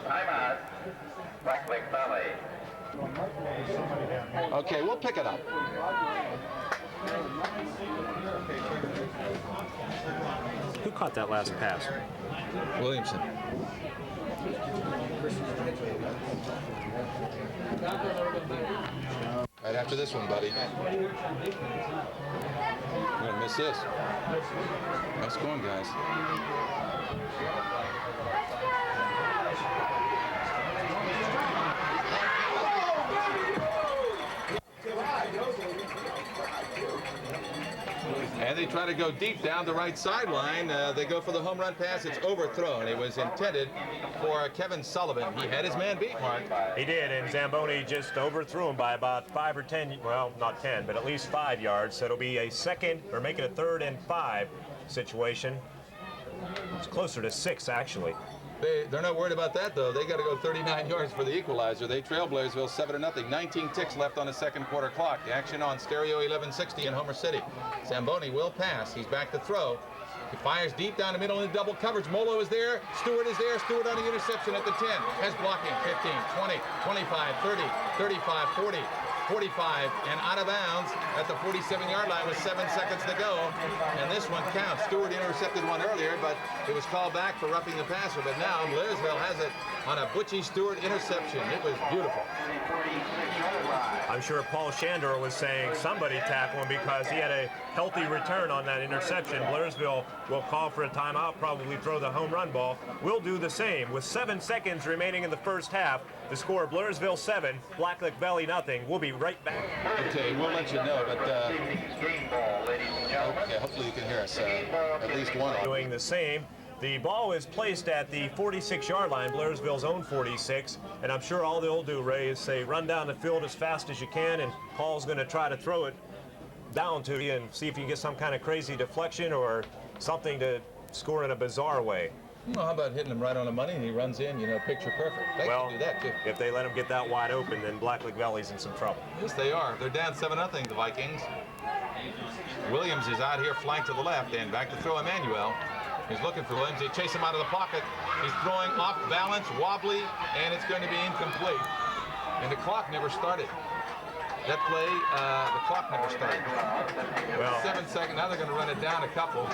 Timeout, Blacklick Valley. Okay, we'll pick it up. Who caught that last pass? Williamson. Right after this one, buddy. You're gonna miss this. Nice going, guys. And they try to go deep down the right sideline. They go for the home run pass. It's overthrown. It was intended for Kevin Sullivan. He had his man beat, Mark. He did, and Zamboni just overthrew him by about 5 or 10, well, not 10, but at least 5 yards. So it'll be a second, or make it a 3rd and 5 situation. It's closer to 6, actually. They're not worried about that, though. They got to go 39 yards for the equalizer. They trail Blairsville 7-0. 19 ticks left on the second quarter clock. The action on Stereo 1160 in Homer City. Zamboni will pass. He's back to throw. He fires deep down the middle in double coverage. Molo is there. Stewart is there. Stewart on the interception at the 10. Has blocking. 15, 20, 25, 30, 35, 40. 45 and out of bounds at the 47-yard line with 7 seconds to go. And this one counts. Stewart intercepted one earlier, but it was called back for roughing the passer. But now Blairsville has it on a Butchie Stewart interception. It was beautiful. I'm sure Paul Shandor was saying somebody tackle him because he had a healthy return on that interception. Blairsville will call for a timeout, probably throw the home run ball. We'll do the same. With 7 seconds remaining in the first half, the score Blairsville 7, Blacklick Valley nothing. We'll be right back. Okay, we'll let you know, but okay, hopefully you can hear us. At least one. Doing the same. The ball is placed at the 46-yard line, Blairsville's own 46, and I'm sure all they'll do, Ray, is say run down the field as fast as you can, and Paul's going to try to throw it down to you and see if you can get some kind of crazy deflection or something to score in a bizarre way. Well, how about hitting him right on the money and he runs in, you know, picture perfect. They can do that, too. If they let him get that wide open, then Blacklick Valley's in some trouble. Yes, they are. They're down 7-0, the Vikings. Williams is out here flanked to the left, and back to throw Emmanuel. He's looking for Williams. They chase him out of the pocket. He's throwing off balance, wobbly, and it's going to be incomplete. And the clock never started. That play, the clock never started. Well, 7 seconds. Now they're going to run it down a couple.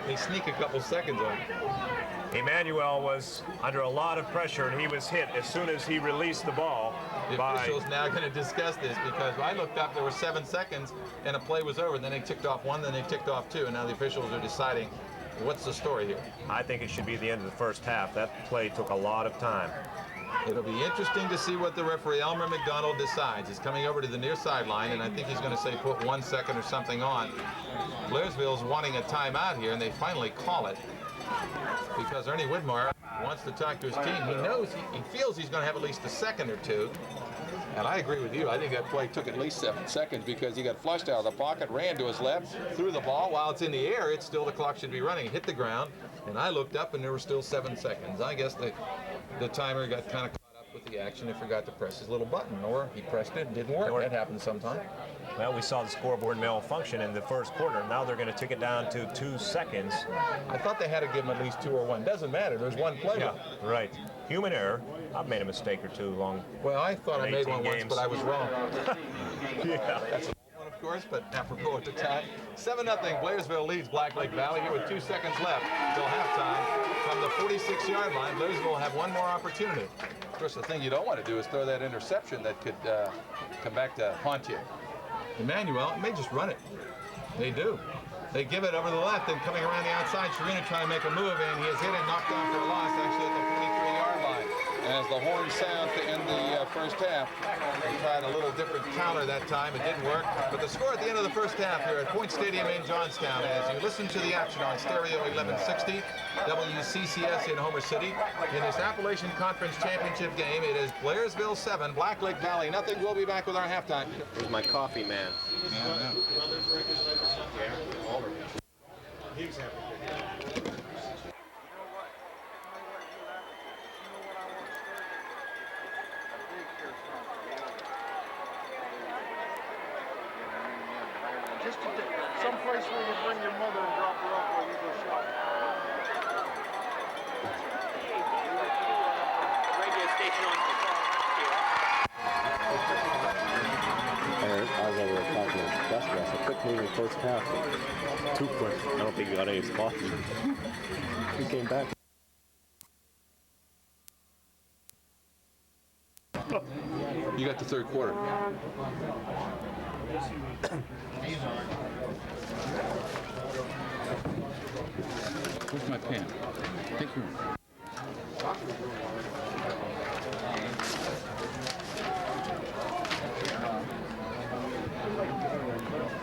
They sneak a couple seconds on it. Emmanuel was under a lot of pressure, and he was hit as soon as he released the ball. The officials now going to discuss this because I looked up, there were 7 seconds, and a play was over. Then they ticked off 1, then they ticked off 2, and now the officials are deciding what's the story here. I think it should be the end of the first half. That play took a lot of time. It'll be interesting to see what the referee, Elmer McDonald, decides. He's coming over to the near sideline, and I think he's going to say put 1 second or something on. Blairsville's wanting a timeout here, and they finally call it because Ernie Widmar wants to talk to his team. He knows, he feels he's going to have at least a second or two. And I agree with you. I think that play took at least 7 seconds because he got flushed out of the pocket, ran to his left, threw the ball. While it's in the air, it's still the clock should be running. It hit the ground, and I looked up, and there were still 7 seconds. I guess the timer got kind of caught up with the action and forgot to press his little button, or he pressed it and didn't work. That happens sometimes. Well, we saw the scoreboard malfunction in the first quarter. Now they're going to take it down to 2 seconds. I thought they had to give him at least 2 or 1. Doesn't matter. There's one play. Yeah, right. Human error. I've made a mistake or two long. Well, I thought I made one once, but I was wrong. Yeah. That's a one, of course, but apropos at the time. 7-0. Blairsville leads Blacklick Valley here with 2 seconds left till halftime. From the 46-yard line, Blairsville will have one more opportunity. Of course, the thing you don't want to do is throw that interception that could come back to haunt you. Emmanuel may just run it. They do. They give it over the left, and coming around the outside, Sharina trying to make a move, and he is hit and knocked down for a loss, actually at the 43-yard line. As the horn sounds to end the first half, they tried a little different counter that time. It didn't work. But the score at the end of the first half here at Point Stadium in Johnstown, as you listen to the action on Stereo 1160, WCCS in Homer City. In this Appalachian Conference Championship game, it is Blairsville 7, Blacklick Valley nothing. We'll be back with our halftime. Here's my coffee man. Yeah, Just someplace where you bring your mother and drop her off while you go shopping. Radio station on I was over there talking to Dusty. I said, quick move in the first half. Too quick. I don't think you got any coffee. He came back. You got the third quarter. Where's my pen? Thank you.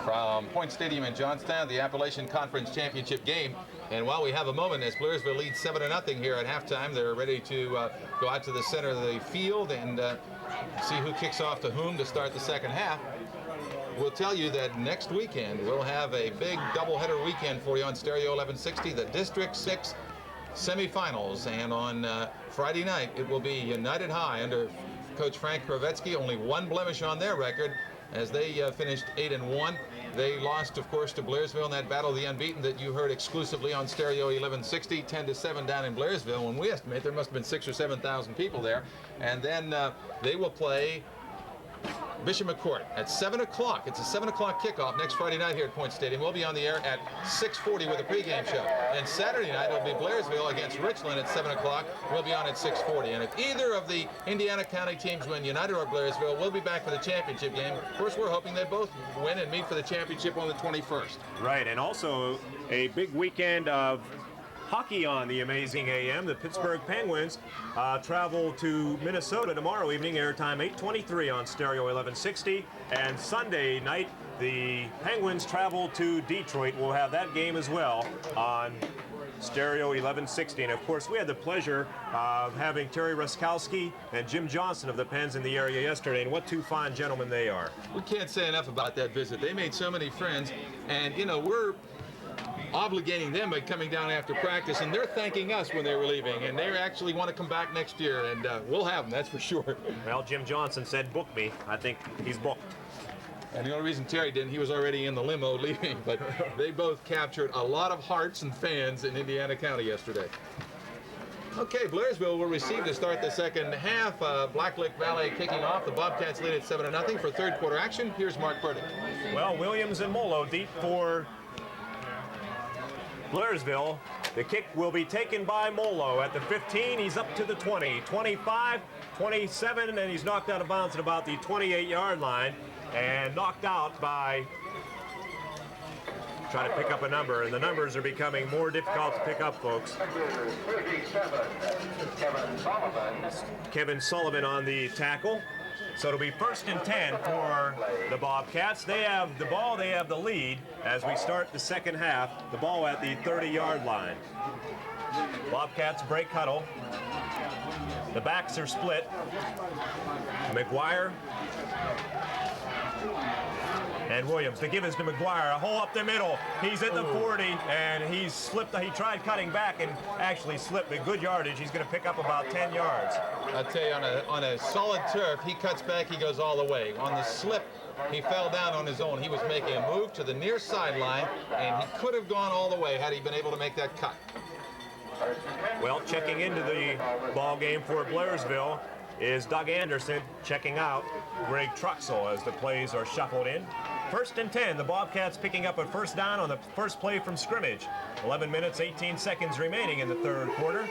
From Point Stadium in Johnstown, the Appalachian Conference Championship game. And while we have a moment, as Blairsville leads 7-0 here at halftime, they're ready to go out to the center of the field and see who kicks off to whom to start the second half. We'll tell you that next weekend we'll have a big doubleheader weekend for you on Stereo 1160, the District 6 semifinals. And on Friday night, it will be United High under Coach Frank Kravetsky. Only one blemish on their record as they finished 8-1. They lost, of course, to Blairsville in that battle of the unbeaten that you heard exclusively on Stereo 1160, 10-7 down in Blairsville. When we estimate there must have been 6,000 or 7,000 people there. And then they will play Bishop McCourt at 7 o'clock. It's a 7 o'clock kickoff next Friday night here at Point Stadium. We'll be on the air at 6:40 with a pregame show. And Saturday night it'll be Blairsville against Richland at 7 o'clock. We'll be on at 6:40. And if either of the Indiana County teams win, United or Blairsville, we'll be back for the championship game. Of course, we're hoping they both win and meet for the championship on the 21st. Right, and also a big weekend of hockey on the Amazing AM. The Pittsburgh Penguins travel to Minnesota tomorrow evening, airtime 8:23 on Stereo 1160. And Sunday night, the Penguins travel to Detroit. We'll have that game as well on Stereo 1160. And of course, we had the pleasure of having Terry Ruskowski and Jim Johnson of the Pens in the area yesterday, and what two fine gentlemen they are. We can't say enough about that visit. They made so many friends, and you know, we're obligating them by coming down after practice, and they're thanking us when they were leaving, and they actually want to come back next year, and we'll have them, that's for sure. Well, Jim Johnson said, book me. I think he's booked. And the only reason Terry didn't, he was already in the limo leaving, but they both captured a lot of hearts and fans in Indiana County yesterday. Okay, Blairsville will receive to start the second half. Blacklick Valley kicking off. The Bobcats lead at 7-0 for third quarter action. Here's Mark Burdick. Well, Williams and Molo deep for Blairsville. The kick will be taken by Molo at the 15. He's up to the 20, 25, 27, and he's knocked out of bounds at about the 28-yard line and knocked out by trying to pick up a number, and the numbers are becoming more difficult to pick up, folks. 37, Kevin Sullivan. Kevin Sullivan on the tackle. So it'll be 1st and 10 for the Bobcats. They have the ball, they have the lead as we start the second half. The ball at the 30-yard line. Bobcats break huddle. The backs are split. McGuire and Williams. The give is to McGuire. A hole up the middle. He's at the 40, and he's slipped. He tried cutting back and actually slipped, but good yardage. He's going to pick up about 10 yards. I'll tell you, on a solid turf, he cuts back, he goes all the way. On the slip, he fell down on his own. He was making a move to the near sideline, and he could have gone all the way had he been able to make that cut. Well, checking into the ball game for Blairsville is Doug Anderson. Checking out Greg Truxell as the plays are shuffled in. 1st and 10, the Bobcats picking up a first down on the first play from scrimmage. 11 minutes, 18 seconds remaining in the third quarter.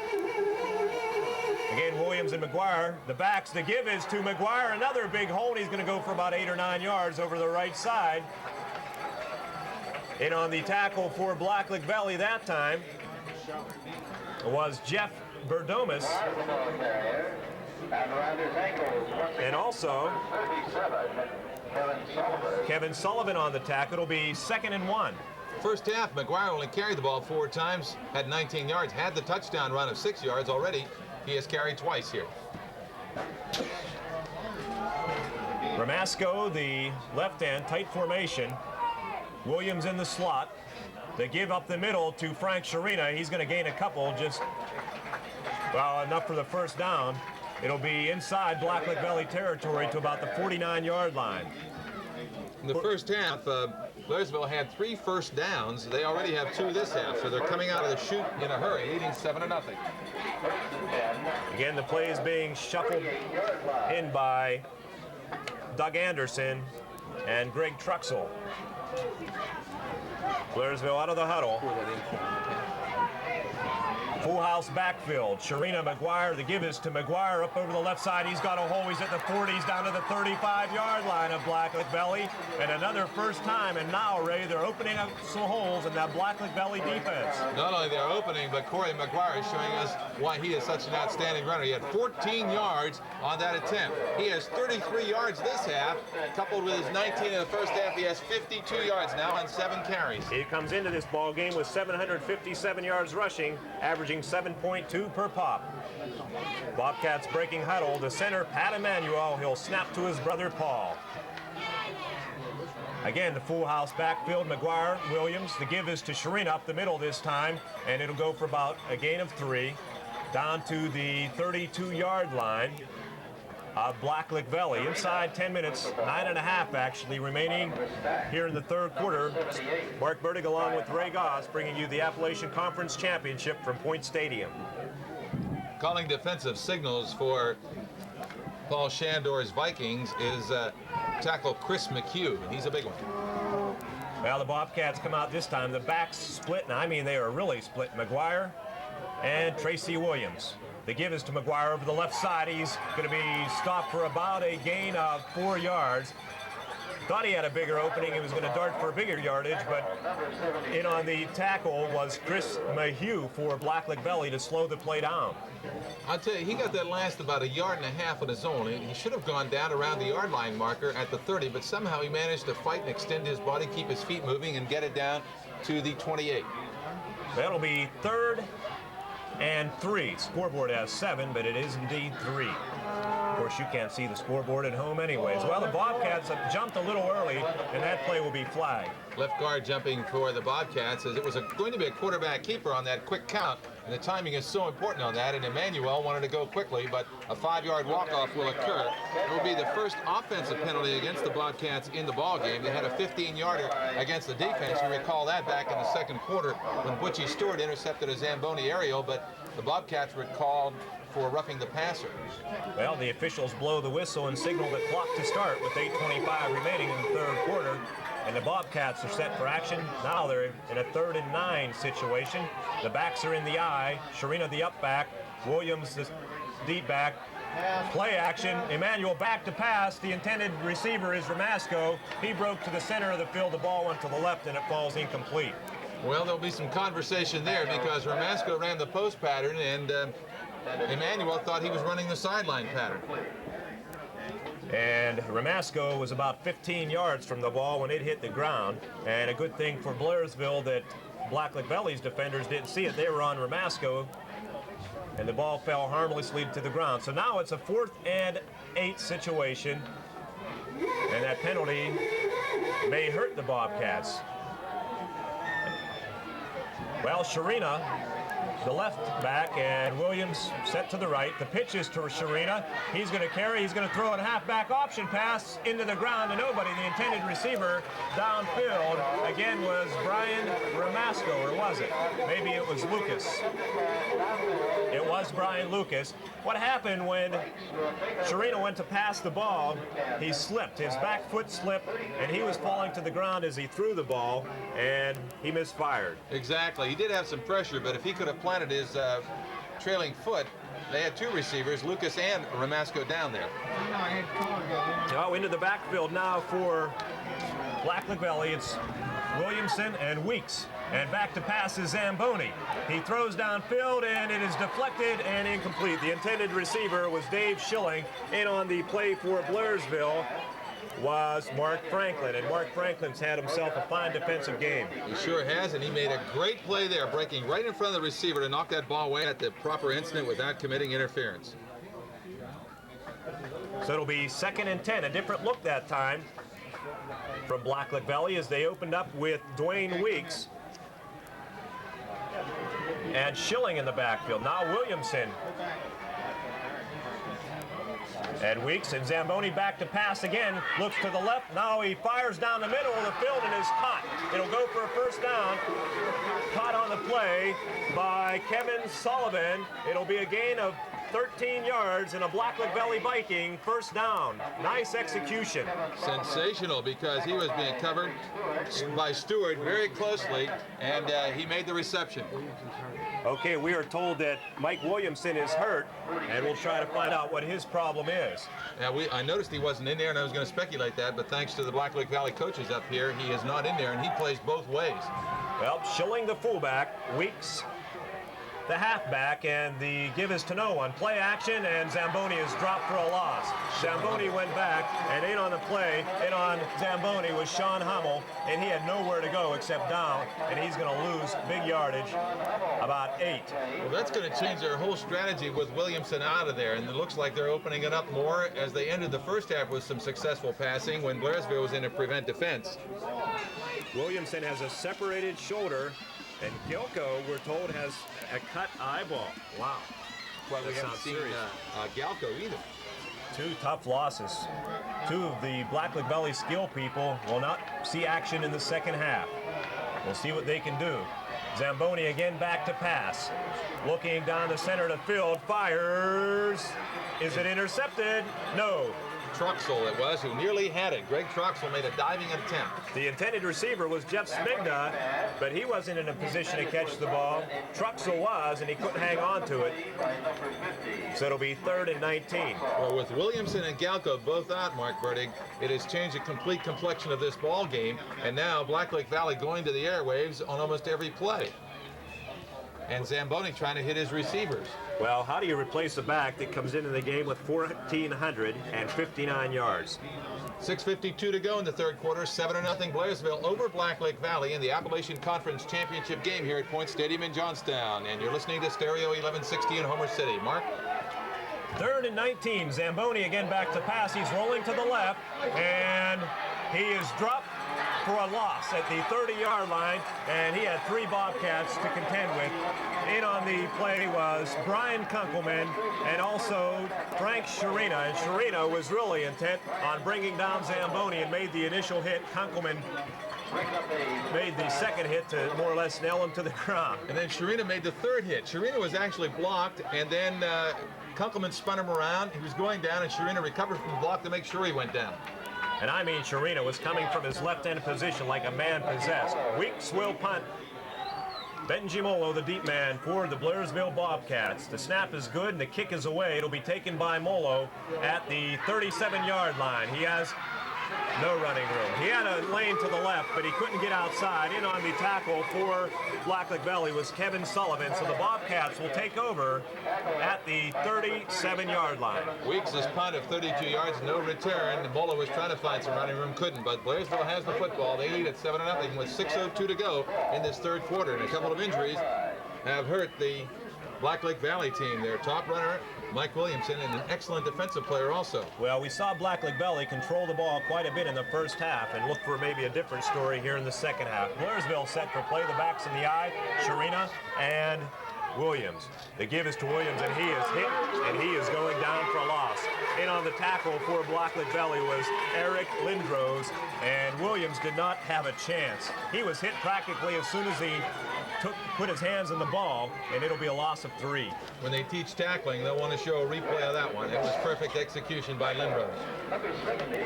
Again, Williams and McGuire, the backs. The give is to McGuire. Another big hole, and he's going to go for about 8 or 9 yards over the right side. In on the tackle for Blacklick Valley that time was Jeff Berdomus. And also Kevin Sullivan on the tackle. It'll be 2nd and 1. First half, McGuire only carried the ball 4 times, had 19 yards, had the touchdown run of 6 yards already. He has carried twice here. Ramasco, the left end, tight formation. Williams in the slot. They give up the middle to Frank Sharina. He's going to gain a couple, just, well, enough for the first down. It'll be inside Blacklick Valley territory to about the 49-yard line. In the first half, Blairsville had 3 first downs. They already have 2 this half, so they're coming out of the chute in a hurry, leading 7-0. Again, the play is being shuffled in by Doug Anderson and Greg Truxell. Blairsville out of the huddle. Full house backfield. Sharina McGuire. The give is to McGuire up over the left side. He's got a hole. He's at the 40s down to the 35-yard line of Blacklick Valley. And another first time. And now, Ray, they're opening up some holes in that Blacklick Valley defense. Not only they're opening, but Cory McGuire is showing us why he is such an outstanding runner. He had 14 yards on that attempt. He has 33 yards this half. Coupled with his 19 in the first half, he has 52 yards now on 7 carries. He comes into this ball game with 757 yards rushing, averaging 7.2 per pop. Bobcats breaking huddle. The center, Pat Emanuel. He'll snap to his brother, Paul. Again, the full house backfield. McGuire, Williams. The give is to Sharina up the middle this time, and it'll go for about a gain of 3 down to the 32-yard line of Blacklick Valley. Inside 10 minutes, 9.5 actually remaining here in the third quarter. Mark Burdick along with Ray Goss bringing you the Appalachian Conference Championship from Point Stadium. Calling defensive signals for Paul Shandor's Vikings is tackle Chris McHugh. He's a big one. Well, the Bobcats come out this time. The backs split, and I mean they are really split. McGuire and Tracy Williams. The give is to McGuire over the left side. He's going to be stopped for about a gain of 4 yards. Thought he had a bigger opening. He was going to dart for a bigger yardage, but in on the tackle was Chris Mayhew for Blacklick Valley to slow the play down. I'll tell you, he got that last about 1.5 yards on his own. He should have gone down around the yard line marker at the 30, but somehow he managed to fight and extend his body, keep his feet moving, and get it down to the 28. That'll be 3rd and 3. Scoreboard has 7, but it is indeed 3. Of course, you can't see the scoreboard at home anyways. Well, the Bobcats have jumped a little early, and that play will be flagged. Left guard jumping for the Bobcats, as it was going to be a quarterback keeper on that quick count, and the timing is so important on that, and Emmanuel wanted to go quickly, but a 5-yard walk-off will occur. It will be the first offensive penalty against the Bobcats in the ballgame. They had a 15-yarder against the defense. You recall that back in the second quarter when Butchie Stewart intercepted a Zamboni aerial, but the Bobcats were called for roughing the passer. Well, the officials blow the whistle and signal the clock to start with 8:25 remaining in the third quarter. And the Bobcats are set for action. Now they're in a 3rd and 9 situation. The backs are in the I. Sharina the up back. Williams the deep back. Play action. Emmanuel back to pass. The intended receiver is Ramasco. He broke to the center of the field. The ball went to the left and it falls incomplete. Well, there'll be some conversation there because Ramasco ran the post pattern and Emmanuel thought he was running the sideline pattern. And Ramasco was about 15 yards from the ball when it hit the ground. And a good thing for Blairsville that Blacklick Valley's defenders didn't see it. They were on Ramasco, and the ball fell harmlessly to the ground. So now it's a 4th and 8 situation, and that penalty may hurt the Bobcats. Well, Sharina, the left back, and Williams set to the right. The pitch is to Sharina. He's going to carry. He's going to throw a halfback option pass into the ground to nobody. The intended receiver downfield again was Brian Ramasco, or was it? Maybe it was Lucas. It was Brian Lucas. What happened when Sharina went to pass the ball, he slipped. His back foot slipped, and he was falling to the ground as he threw the ball, and he misfired. Exactly. He did have some pressure, but if he could have planted his trailing foot, they had 2 receivers, Lucas and Ramasco, down there. Now into the backfield now for Blacklick Valley. It's Williamson and Weeks. And back to pass is Zamboni. He throws downfield, and it is deflected and incomplete. The intended receiver was Dave Schilling. In on the play for Blairsville was Mark Franklin, and Mark Franklin's had himself a fine defensive game. He sure has, and he made a great play there, breaking right in front of the receiver to knock that ball away at the proper instant without committing interference. So it'll be 2nd and 10, a different look that time from Blacklick Valley as they opened up with Dwayne Weeks and Schilling in the backfield. Now Williamson and Weeks, and Zamboni back to pass again, looks to the left. Now he fires down the middle of the field and is caught. It'll go for a first down. Caught on the play by Kevin Sullivan. It'll be a gain of 13 yards and a Blacklick Valley Viking first down. Nice execution. Sensational, because he was being covered by Stewart very closely, and he made the reception. Okay, we are told that Mike Williamson is hurt, and we'll try to find out what his problem is. Yeah, I noticed he wasn't in there, and I was going to speculate that, but thanks to the Blacklick Valley coaches up here, he is not in there, and he plays both ways. Well, Schilling the fullback, Weeks the halfback, and the give is to no one. Play action, and Zamboni is dropped for a loss. Zamboni went back, and in on the play, in on Zamboni was Sean Hummel, and he had nowhere to go except down, and he's going to lose big yardage, about 8. Well, that's going to change their whole strategy with Williamson out of there, and it looks like they're opening it up more as they ended the first half with some successful passing when Blairsville was in a prevent defense. Williamson has a separated shoulder, and Gilko, we're told, has a cut eyeball. Wow. Well, we haven't seen Galco either. 2 tough losses. 2 of the Blacklick Valley skill people will not see action in the second half. We'll see what they can do. Zamboni again back to pass. Looking down the center of the field, fires. Is it intercepted? No. Truxell it was, who nearly had it. Greg Truxell made a diving attempt. The intended receiver was Jeff Smigda, but he wasn't in a position to catch the ball. Truxell was, and he couldn't hang on to it. So it'll be 3rd and 19. Well, with Williamson and Galco both out, Mark Burdig, it has changed the complete complexion of this ball game, and now Blacklick Valley going to the airwaves on almost every play. And Zamboni trying to hit his receivers. Well, how do you replace a back that comes into the game with 1,459 yards? 6:52 to go in the third quarter. 7-0 Blairsville over Blacklick Valley in the Appalachian Conference Championship game here at Point Stadium in Johnstown. And you're listening to Stereo 1160 in Homer City. Mark? 3rd and 19. Zamboni again back to pass. He's rolling to the left, and he is dropped for a loss at the 30-yard line, and he had 3 Bobcats to contend with. In on the play was Brian Kunkelman and also Frank Sharina, and Sharina was really intent on bringing down Zamboni and made the initial hit. Kunkelman made the second hit to more or less nail him to the ground. And then Sharina made the 3rd hit. Sharina was actually blocked, and then Kunkelman spun him around. He was going down, and Sharina recovered from the block to make sure he went down. And I mean, Sharina was coming from his left-hand position like a man possessed. Weeks will punt. Benji Molo, the deep man for the Blairsville Bobcats. The snap is good and the kick is away. It'll be taken by Molo at the 37-yard line. He has no running room. He had a lane to the left, but he couldn't get outside. In on the tackle for Blacklick Valley was Kevin Sullivan, so the Bobcats will take over at the 37-yard line. Weeks' punt of 32 yards, no return. Molo was trying to find some running room, couldn't, but Blairsville has the football. They lead at 7-0 with 6:02 to go in this third quarter, and a couple of injuries have hurt the Blacklick Valley team. Their top runner, Mike Williamson, and an excellent defensive player also. Well, we saw Blacklick Valley control the ball quite a bit in the first half and look for maybe a different story here in the second half. Blairsville set for play, the backs in the eye, Sharina and Williams. The give is to Williams, and he is hit, and he is going down for a loss. In on the tackle for Blacklick Valley was Eric Lindrose, and Williams did not have a chance. He was hit practically as soon as he put his hands on the ball, and it'll be a loss of 3. When they teach tackling, they'll want to show a replay of that one. It was perfect execution by Lindrose. Number 70,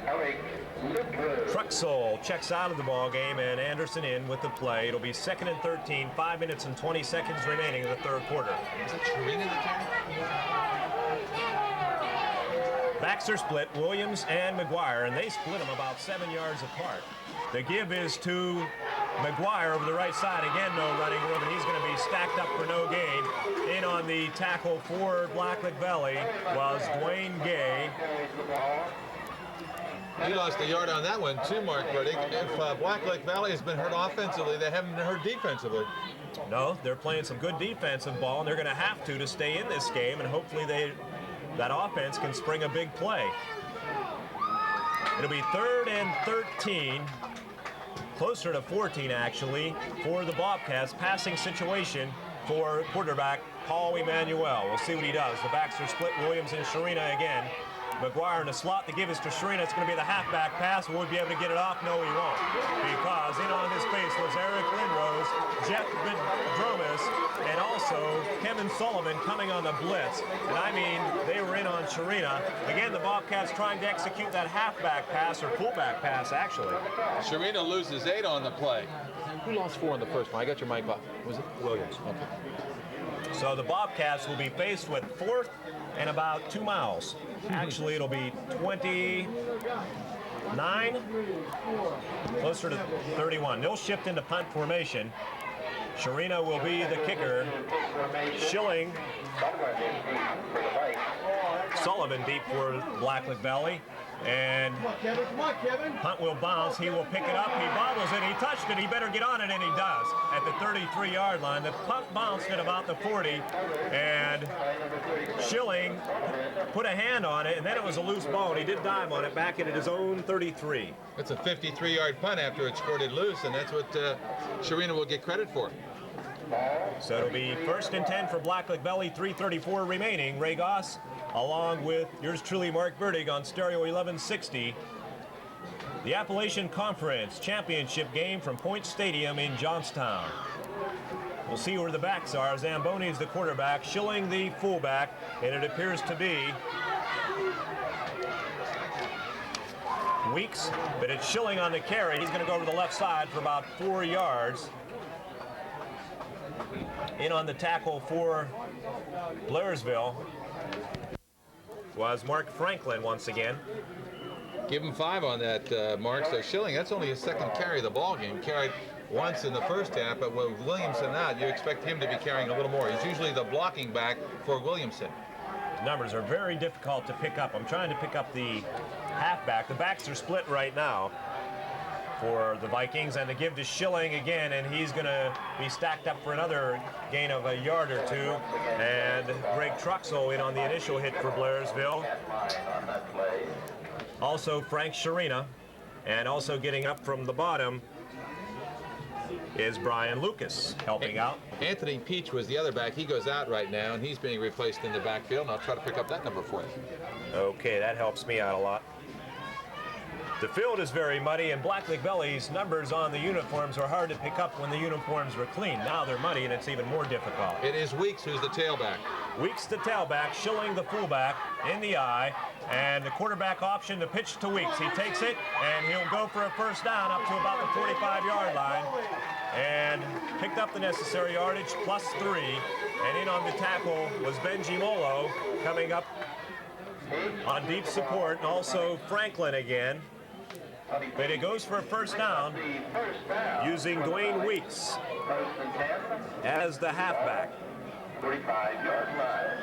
Eric Lindrose. Truxell checks out of the ball game, and Anderson in with the play. It'll be 2nd and 13, 5 minutes and 20 seconds remaining in the third quarter. Is it Sharina that carried? Backs are split, Williams and McGuire, and they split them about 7 yards apart. The give is to McGuire over the right side. Again, no running room, and he's going to be stacked up for no gain. In on the tackle for Blacklick Valley was Dwayne Gay. He lost a yard on that one too, Mark Burdick. If Blacklick Valley has been hurt offensively, they haven't been hurt defensively. No, they're playing some good defensive ball, and they're going to have to stay in this game, and hopefully that offense can spring a big play. It'll be 3rd and 13, closer to 14 actually, for the Bobcats. Passing situation for quarterback Paul Emanuel. We'll see what he does. The backs are split, Williams and Sharina again. McGuire in the slot. The give is to Sharina. It's going to be the halfback pass. Will we be able to get it off? No, he won't. Because in on his base was Eric Lindrose, Jeff Dromas, and also Kevin Sullivan coming on the blitz. And I mean, they were in on Sharina. Again, the Bobcats trying to execute that halfback pass, or fullback pass, actually. Sharina loses 8 on the play. Who lost 4 in the first one? I got your mic off. Was it Williams? Okay. So the Bobcats will be faced with 4th and about 2 miles. Actually, it'll be 29, closer to 31. They'll shift into punt formation. Sharina will be the kicker. Schilling, Sullivan deep for Blacklick Valley. And punt will bounce. He will pick it up. He bobbles it. He touched it. He better get on it, and he does. At the 33-yard line, the punt bounced at about the 40, and Schilling put a hand on it, and then it was a loose ball, and he did dive on it back into his own 33. It's a 53-yard punt after it squirted loose, and that's what Sharina will get credit for. So it'll be 1st and 10 for Blacklick Valley, 3:34 remaining. Ray Goss, along with yours truly, Mark Burdig, on Stereo 1160. The Appalachian Conference Championship game from Point Stadium in Johnstown. We'll see where the backs are. Zamboni is the quarterback, Schilling the fullback, and it appears to be Weeks, but it's Schilling on the carry. He's going to go over the left side for about 4 yards. In on the tackle for Blairsville was Mark Franklin once again. Give him 5 on that, Mark. So Schilling, that's only his 2nd carry of the ball game. Carried once in the first half, but with Williamson out, you expect him to be carrying a little more. He's usually the blocking back for Williamson. The numbers are very difficult to pick up. I'm trying to pick up the halfback. The backs are split right now for the Vikings, and the give to Schilling again, and he's going to be stacked up for another gain of a yard or 2. And Greg Truxell in on the initial hit for Blairsville. Also Frank Sharina, and also getting up from the bottom is Brian Lucas helping out. Anthony Peach was the other back. He goes out right now, and he's being replaced in the backfield, and I'll try to pick up that number for you. Okay, that helps me out a lot. The field is very muddy, and Blacklick Valley's numbers on the uniforms were hard to pick up when the uniforms were clean. Now they're muddy, and it's even more difficult. It is Weeks who's the tailback. Weeks the tailback, Schilling the fullback in the eye, and the quarterback option to pitch to Weeks. He takes it, and he'll go for a first down up to about the 45-yard line, and picked up the necessary yardage, +3. And in on the tackle was Benji Molo, coming up on deep support, and also Franklin again. But it goes for a first down using Dwayne Weeks as the halfback. 45-yard line.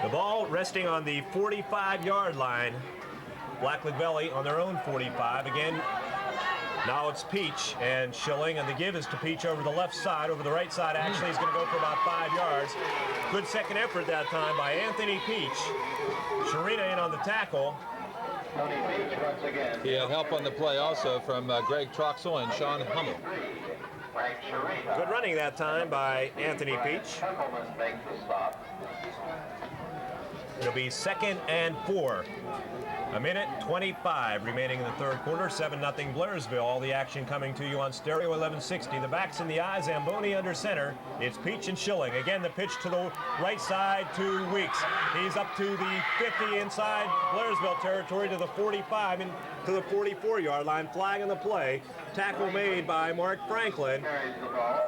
The ball resting on the 45-yard line. Blacklick Valley on their own 45. Again, now it's Peach and Schilling, and the give is to Peach over the left side. Over the right side, actually, he's going to go for about 5 yards. Good second effort that time by Anthony Peach. Sharina in on the tackle. Tony Peach once again. He had help on the play also from Greg Troxel and Sean Hummel. Frank Sharina. Good running that time by Anthony Peach. Kunkelman makes the stop. It'll be 2nd and 4. 1:25 remaining in the third quarter. 7-0 Blairsville. All the action coming to you on stereo 1160. The backs in the eye. Zamboni under center. It's Peach and Schilling. Again, the pitch to the right side to Weeks. He's up to the 50 inside Blairsville territory to the 45 and to the 44-yard line. Flag on the play. Tackle made by Mark Franklin. Carries the ball.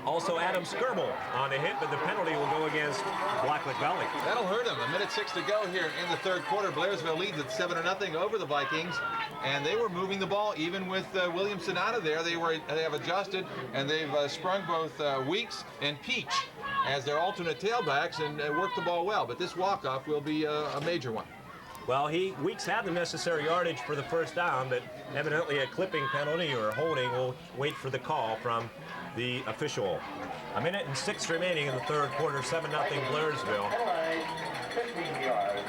Also Adam Skirble on a hit, but the penalty will go against Blacklick Valley. That'll hurt him. 1:06 to go here in the third quarter. Blairsville leads at 7-0 over the Vikings, and they were moving the ball even with Williamson out of there. They have adjusted, and they've sprung both Weeks and Peach as their alternate tailbacks and worked the ball well. But this walk-off will be a major one. Well, Weeks had the necessary yardage for the first down, but evidently a clipping penalty or holding. Will wait for the call from the official. 1:06 remaining in the third quarter. 7-0 Blairsville. 15 yards.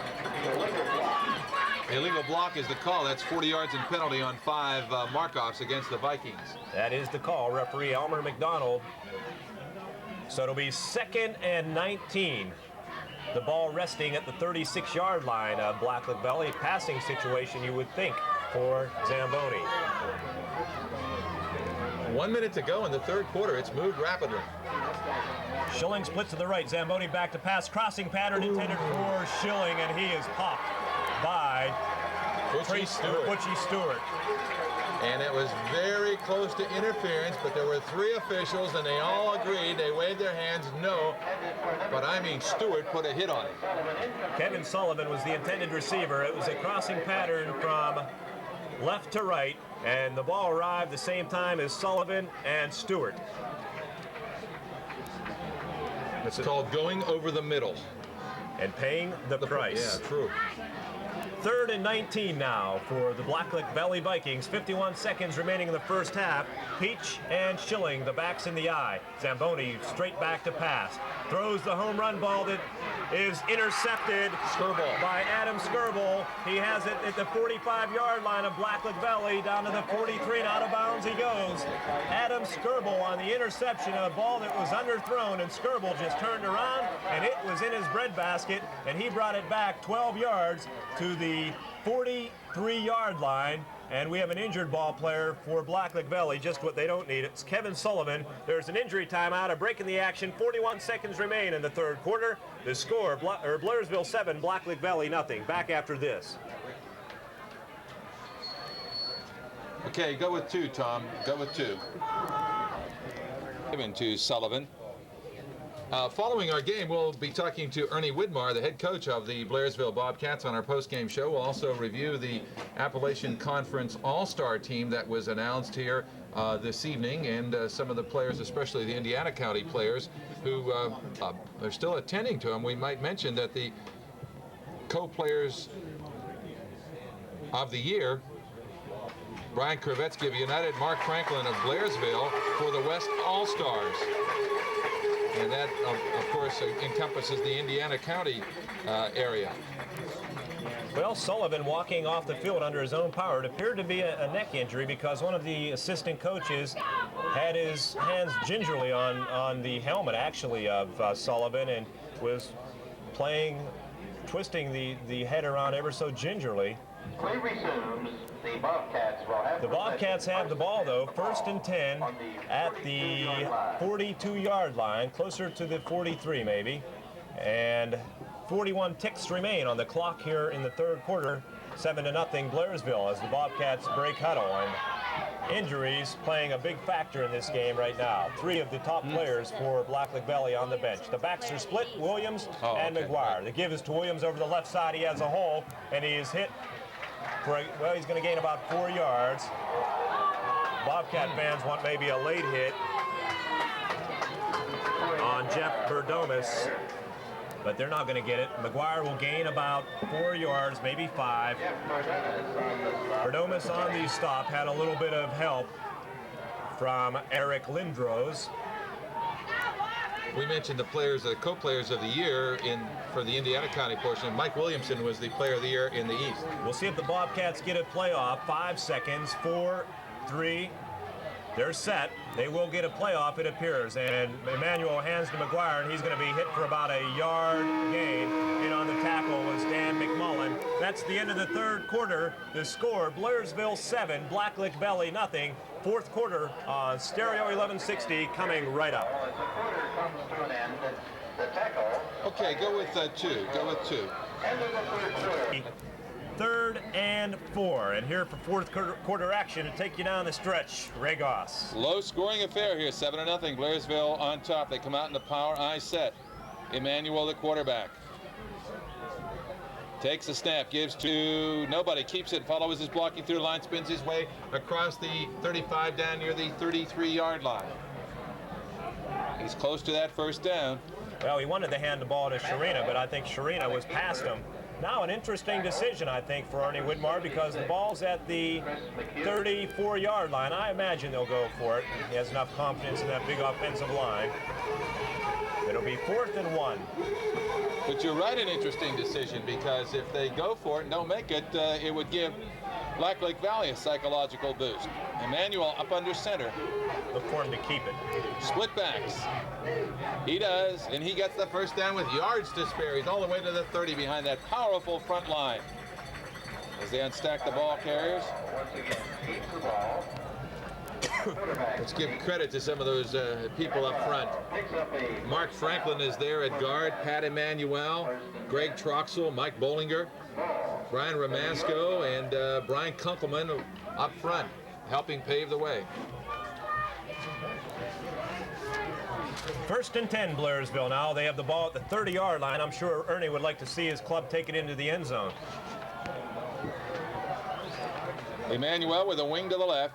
Illegal block is the call. That's 40 yards and penalty on 5 mark-offs against the Vikings. That is the call. Referee Elmer McDonald. So it'll be 2nd and 19. The ball resting at the 36-yard line of Blacklick Valley. Passing situation, you would think, for Zamboni. 1 minute to go in the third quarter. It's moved rapidly. Schilling splits to the right. Zamboni back to pass. Crossing pattern intended for Schilling, and he is popped by Butchie Stewart. And it was very close to interference, but there were 3 officials, and they all agreed. They waved their hands, no. But I mean, Stewart put a hit on it. Kevin Sullivan was the intended receiver. It was a crossing pattern from left to right, and the ball arrived the same time as Sullivan and Stewart. It's called going over the middle. And paying the price. Yeah, true. 3rd and 19 now for the Blacklick Valley Vikings. 51 seconds remaining in the first half. Peach and Schilling, the backs in the eye. Zamboni straight back to pass. Throws the home run ball that is intercepted by Adam Skirble. He has it at the 45-yard line of Blacklick Valley, down to the 43, and out of bounds he goes. Adam Skirble on the interception of a ball that was underthrown, and Skirble just turned around, and it was in his breadbasket, and he brought it back 12 yards to the 43-yard line. And we have an injured ball player for Blacklick Valley, just what they don't need. It's Kevin Sullivan. There's an injury timeout, a break in the action. 41 seconds remain in the third quarter. The score, Blairsville 7, Blacklick Valley nothing. Back after this. Okay, go with 2, Tom. Go with 2. Given to Sullivan. Following our game, we'll be talking to Ernie Widmar, the head coach of the Blairsville Bobcats, on our post-game show. We'll also review the Appalachian Conference All-Star team that was announced here this evening, and some of the players, especially the Indiana County players, who are still attending to them. We might mention that the co-players of the year, Brian Kravetsky of United, Mark Franklin of Blairsville for the West All-Stars. And that, of course, encompasses the Indiana County area. Well, Sullivan walking off the field under his own power. It appeared to be a neck injury because one of the assistant coaches had his hands gingerly on the helmet, actually, of Sullivan, and was twisting the head around ever so gingerly. Play resumes. The Bobcats will have The Bobcats have the ball, though. 1st and 10 at the 42-yard line, closer to the 43 maybe. And 41 ticks remain on the clock here in the third quarter. 7-0 Blairsville as the Bobcats break huddle. And injuries playing a big factor in this game right now. 3 of the top players for Blacklick Valley on the bench. The backs are split, Williams and McGuire. The give is to Williams over the left side. He has a hole, and he is hit for, well, he's going to gain about 4 yards. Bobcat fans want maybe a late hit on Jeff Berdomus, but they're not going to get it. McGuire will gain about 4 yards, maybe 5. Berdomus on the stop had a little bit of help from Eric Lindros. We mentioned the players, the co-players of the year for the Indiana County portion. Mike Williamson was the player of the year in the East. We'll see if the Bobcats get a playoff. 5 seconds, 4, 3. They're set. They will get a playoff, it appears. And Emmanuel hands to McGuire, and he's going to be hit for about a yard gain. In on the tackle was Dan McMullen. That's the end of the third quarter. The score, Blairsville 7, Blacklick Valley nothing. Fourth quarter on Stereo 1160 coming right up. As the quarter comes to an end, the tackle. Okay, go with 2. Go with 2. End of the third quarter. 3rd and 4. And here for fourth quarter action to take you down the stretch, Ray Goss. Low scoring affair here, 7-0. Blairsville on top. They come out in the power I set. Emmanuel, the quarterback. Takes a snap, gives to nobody, keeps it, follows his blocking through line, spins his way across the 35 down near the 33-yard line. He's close to that first down. Well, he wanted to hand the ball to Sharina, but I think Sharina was past him. Now an interesting decision, I think, for Ernie Widmar, because the ball's at the 34-yard line. I imagine they'll go for it. He has enough confidence in that big offensive line. It'll be 4th and 1. But you're right, an interesting decision, because if they go for it and don't make it, it would give Blacklick Valley a psychological boost. Emmanuel up under center. Look for him to keep it. Split backs. He does, and he gets the first down with yards to spare. He's all the way to the 30 behind that powerful front line. As they unstack the ball carriers. Once again, keep the ball. Let's give credit to some of those people up front. Mark Franklin is there at guard, Pat Emanuel, Greg Troxel, Mike Bollinger, Brian Ramasco, and Brian Kunkelman up front, helping pave the way. 1st and 10, Blairsville now. They have the ball at the 30-yard line. I'm sure Ernie would like to see his club take it into the end zone. Emmanuel with a wing to the left.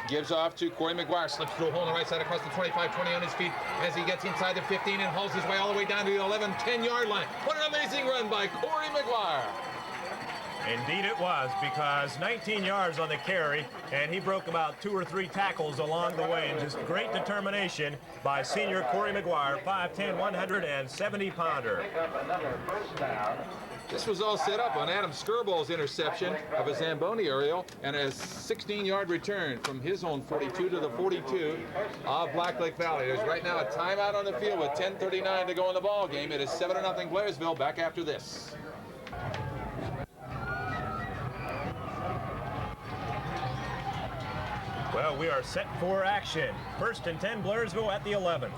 Gives off to Cory McGuire, slips through a hole on the right side across the 25-20 on his feet as he gets inside the 15 and hauls his way all the way down to the 11-10-yard line. What an amazing run by Cory McGuire. Indeed it was, because 19 yards on the carry, and he broke about 2 or 3 tackles along the way, and just great determination by senior Cory McGuire, 5'10", 170-pounder. Pick up another first down. This was all set up on Adam Skirball's interception of a Zamboni aerial and a 16-yard return from his own 42 to the 42 of Blacklick Valley. There's right now a timeout on the field with 10:39 to go in the ball game. It is 7-0 Blairsville. Back after this. Well, we are set for action. 1st and 10, Blairsville at the 11.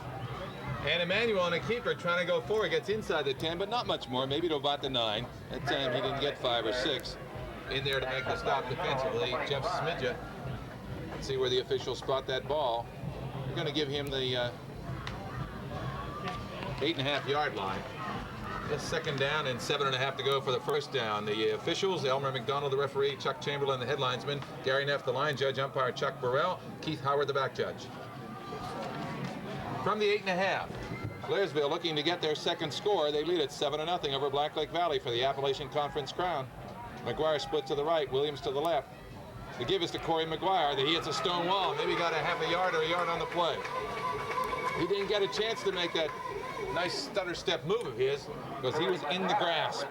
And Emmanuel on a keeper trying to go forward, gets inside the 10, but not much more, maybe to about the 9. That time he didn't get 5 or 6 in there to make the stop defensively. Jeff Smidja, let's see where the officials spot that ball. We're going to give him the 8.5-yard line. Just 2nd down and 7.5 to go for the first down. The officials, Elmer McDonald, the referee, Chuck Chamberlain, the headlinesman, Gary Neff, the line judge, umpire Chuck Burrell, Keith Howard, the back judge. From the 8.5, Blairsville looking to get their second score. They lead at 7-0 over Blacklick Valley for the Appalachian Conference crown. McGuire split to the right, Williams to the left. The give is to Cory McGuire. He hits a stone wall. Maybe got a half a yard or a yard on the play. He didn't get a chance to make that nice stutter step move of his because he was in the grasp.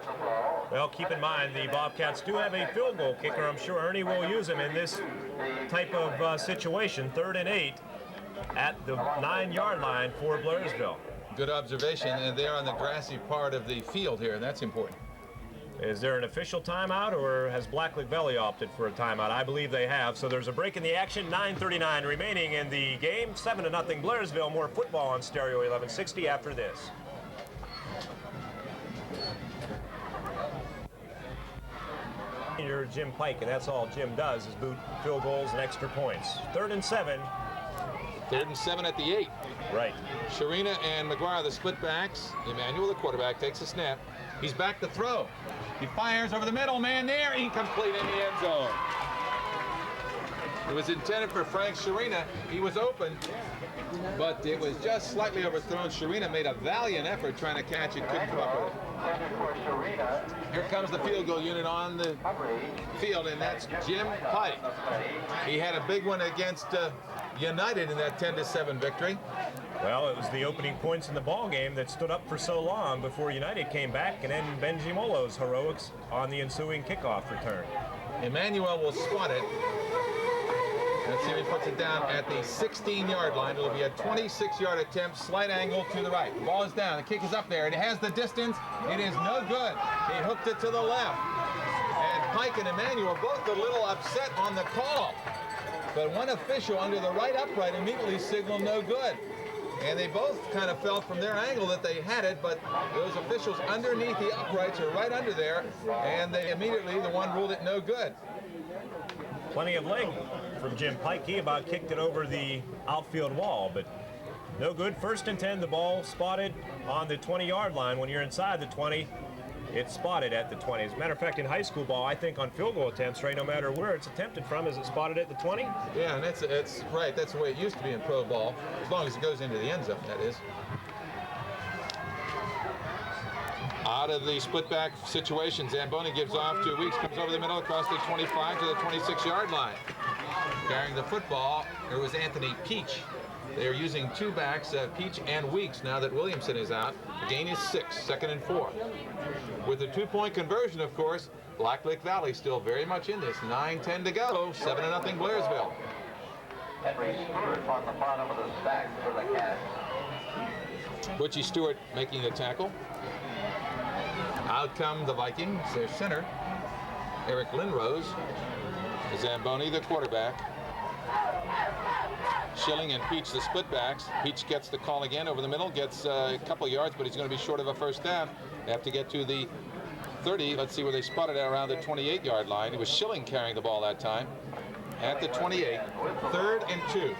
Well, keep in mind the Bobcats do have a field goal kicker. I'm sure Ernie will use him in this type of situation. 3rd and 8 at the 9-yard line for Blairsville. Good observation, and they're on the grassy part of the field here, and that's important. Is there an official timeout, or has Blacklick Valley opted for a timeout? I believe they have. So there's a break in the action. 9:39 remaining in the game. 7-0 Blairsville. More football on Stereo 1160 after this. Jim Pike, and that's all Jim does is boot field goals and extra points. 3rd and 7. 3rd and 7 at the 8. Right. Sharina and McGuire, the split backs. Emmanuel, the quarterback, takes a snap. He's back to throw. He fires over the middle, man there, incomplete in the end zone. It was intended for Frank Sharina. He was open, but it was just slightly overthrown. Sharina made a valiant effort trying to catch it, couldn't come up with it. Here comes the field goal unit on the field, and that's Jim Pike. He had a big one against United in that 10-7 victory. Well, it was the opening points in the ball game that stood up for so long before United came back, and then Benji Molo's heroics on the ensuing kickoff return. Emmanuel will spot it. Let's see if he puts it down at the 16-yard line. It'll be a 26-yard attempt, slight angle to the right. The ball is down. The kick is up there. It has the distance. It is no good. He hooked it to the left. And Pike and Emmanuel both a little upset on the call. But one official under the right upright immediately signaled no good. And they both kind of felt from their angle that they had it, but those officials underneath the uprights are right under there, and they immediately, the one ruled it no good. Plenty of leg from Jim Pike. He about kicked it over the outfield wall, but no good. 1st and 10, the ball spotted on the 20-yard line. When you're inside the 20, it's spotted at the 20. As a matter of fact, in high school ball, I think on field goal attempts, right, no matter where it's attempted from, is it spotted at the 20? Yeah, and it's right. That's the way it used to be in pro ball, as long as it goes into the end zone, that is. Out of the split back situation, Zamboni gives off to Weeks, comes over the middle across the 25 to the 26-yard line. Carrying the football, there was Anthony Peach. They are using 2 backs, Peach and Weeks, now that Williamson is out. The gain is 6, 2nd and 4. With the 2-point conversion, of course, Blacklick Valley still very much in this. 9-10 to go, 7-0 Blairsville. Henry Stewart on the bottom of the stack for the Cats. Butchie Stewart making the tackle. Out come the Vikings, their center, Eric Lindrose. Zamboni, the quarterback. Schilling and Peach, the split backs. Peach gets the call again over the middle, gets a couple yards, but he's going to be short of a 1st down. They have to get to the 30. Let's see where they spotted it, around the 28-yard line. It was Schilling carrying the ball that time. At the 28, 3rd and 2.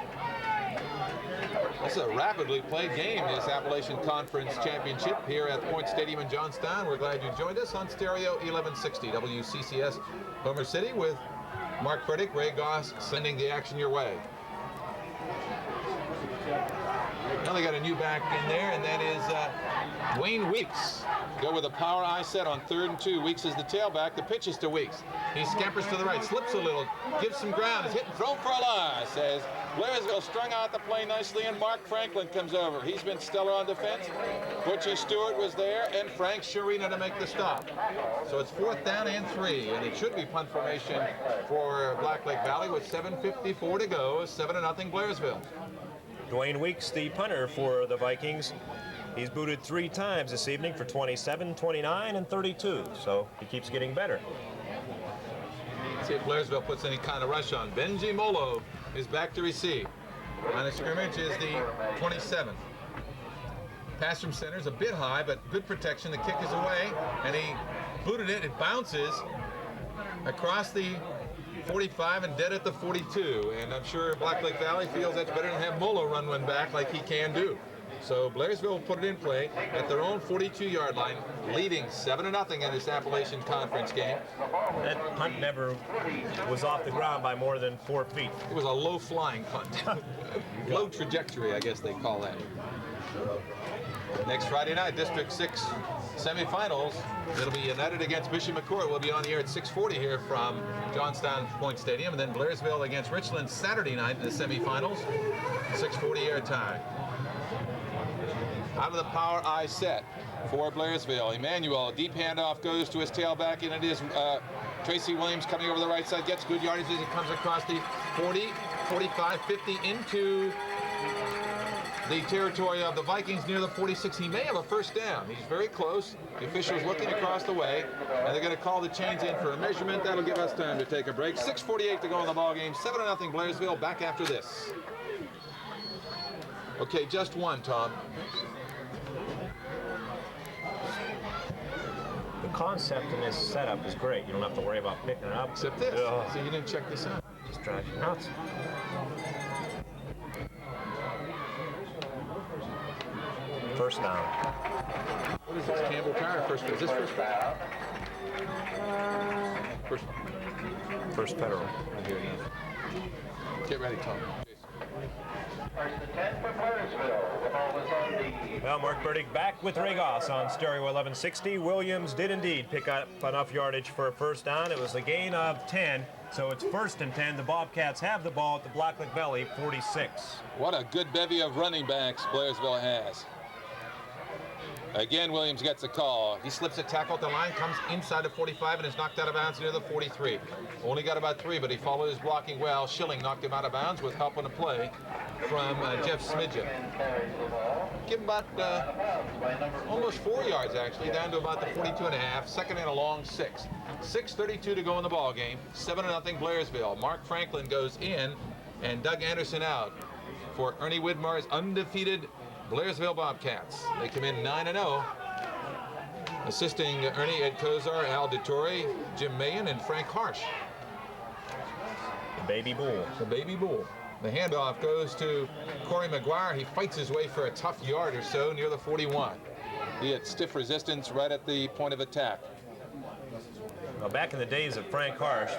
This is a rapidly played game, this Appalachian Conference Championship here at Point Stadium in Johnstown. We're glad you joined us on Stereo 1160 WCCS Homer City with Mark Freddick, Ray Goss sending the action your way. Now they got a new back in there, and that is Dwayne Weeks. Go with a power I set on 3rd and 2. Weeks is the tailback. The pitch is to Weeks. He scampers to the right, slips a little, gives some ground. He's hit and thrown for a loss. Says Blairsville strung out the play nicely, and Mark Franklin comes over. He's been stellar on defense. Butchie Stewart was there, and Frank Sharina to make the stop. So it's 4th down and 3, and it should be punt formation for Blacklick Valley with 7:54 to go. 7-0 Blairsville. Dwayne Weeks, the punter for the Vikings. He's booted 3 times this evening for 27, 29, and 32, so he keeps getting better. See if Blairsville puts any kind of rush on. Benji Molo is back to receive. On the scrimmage is the 27. Pass from center is a bit high, but good protection. The kick is away, and he booted it. It bounces across the 45 and dead at the 42. And I'm sure Blacklick Valley feels that's better than have Molo run one back like he can do. So Blairsville will put it in play at their own 42-yard line, leading 7-0 in this Appalachian Conference game. That punt never was off the ground by more than 4 feet. It was a low-flying punt. Low trajectory, I guess they call that. Next Friday night, District 6 semifinals. It'll be United against Bishop McCourt. We'll be on the air at 6:40 here from Johnstown Point Stadium. And then Blairsville against Richland Saturday night in the semifinals. 6:40 air time. Out of the power I set for Blairsville. Emmanuel, deep handoff goes to his tailback, and it is Tracy Williams coming over the right side, gets good yardage as he comes across the 40, 45, 50 into the territory of the Vikings near the 46. He may have a first down. He's very close. The official's looking across the way, and they're going to call the chains in for a measurement. That'll give us time to take a break. 6:48 to go in the ball game. 7-0 Blairsville. Back after this. Okay, just one, Tom. The concept in this setup is great. You don't have to worry about picking it up. Except this. Ugh. So you didn't check this out. Just drives you nuts. First down. What is this, Campbell Tire? First, is this first down? First federal. Get ready, Tom. First and 10 for Blairsville. The ball is on the... Well, Mark Burdick back with Regos on Stereo 1160. Williams did indeed pick up enough yardage for a first down. It was a gain of 10, so it's first and 10. The Bobcats have the ball at the Blacklick Valley 46. What a good bevy of running backs Blairsville has. Again, Williams gets a call. He slips a tackle at the line, comes inside the 45, and is knocked out of bounds near the 43. Only got about 3, but he followed his blocking well. Schilling knocked him out of bounds with help on the play from Jeff Smidgen. Give him about almost 4 yards, actually, down to about the 42.5. Second and a long 6. 6:32 to go in the ball game. 7-0 Blairsville. Mark Franklin goes in, and Doug Anderson out for Ernie Widmar's undefeated Blairsville Bobcats. They come in 9-0. Assisting Ernie, Ed Kozar, Al DeTore, Jim Mayen, and Frank Harsh. The Baby Bull. The Baby Bull. The handoff goes to Cory McGuire. He fights his way for a tough yard or so near the 41. He had stiff resistance right at the point of attack. Well, back in the days of Frank Harsh,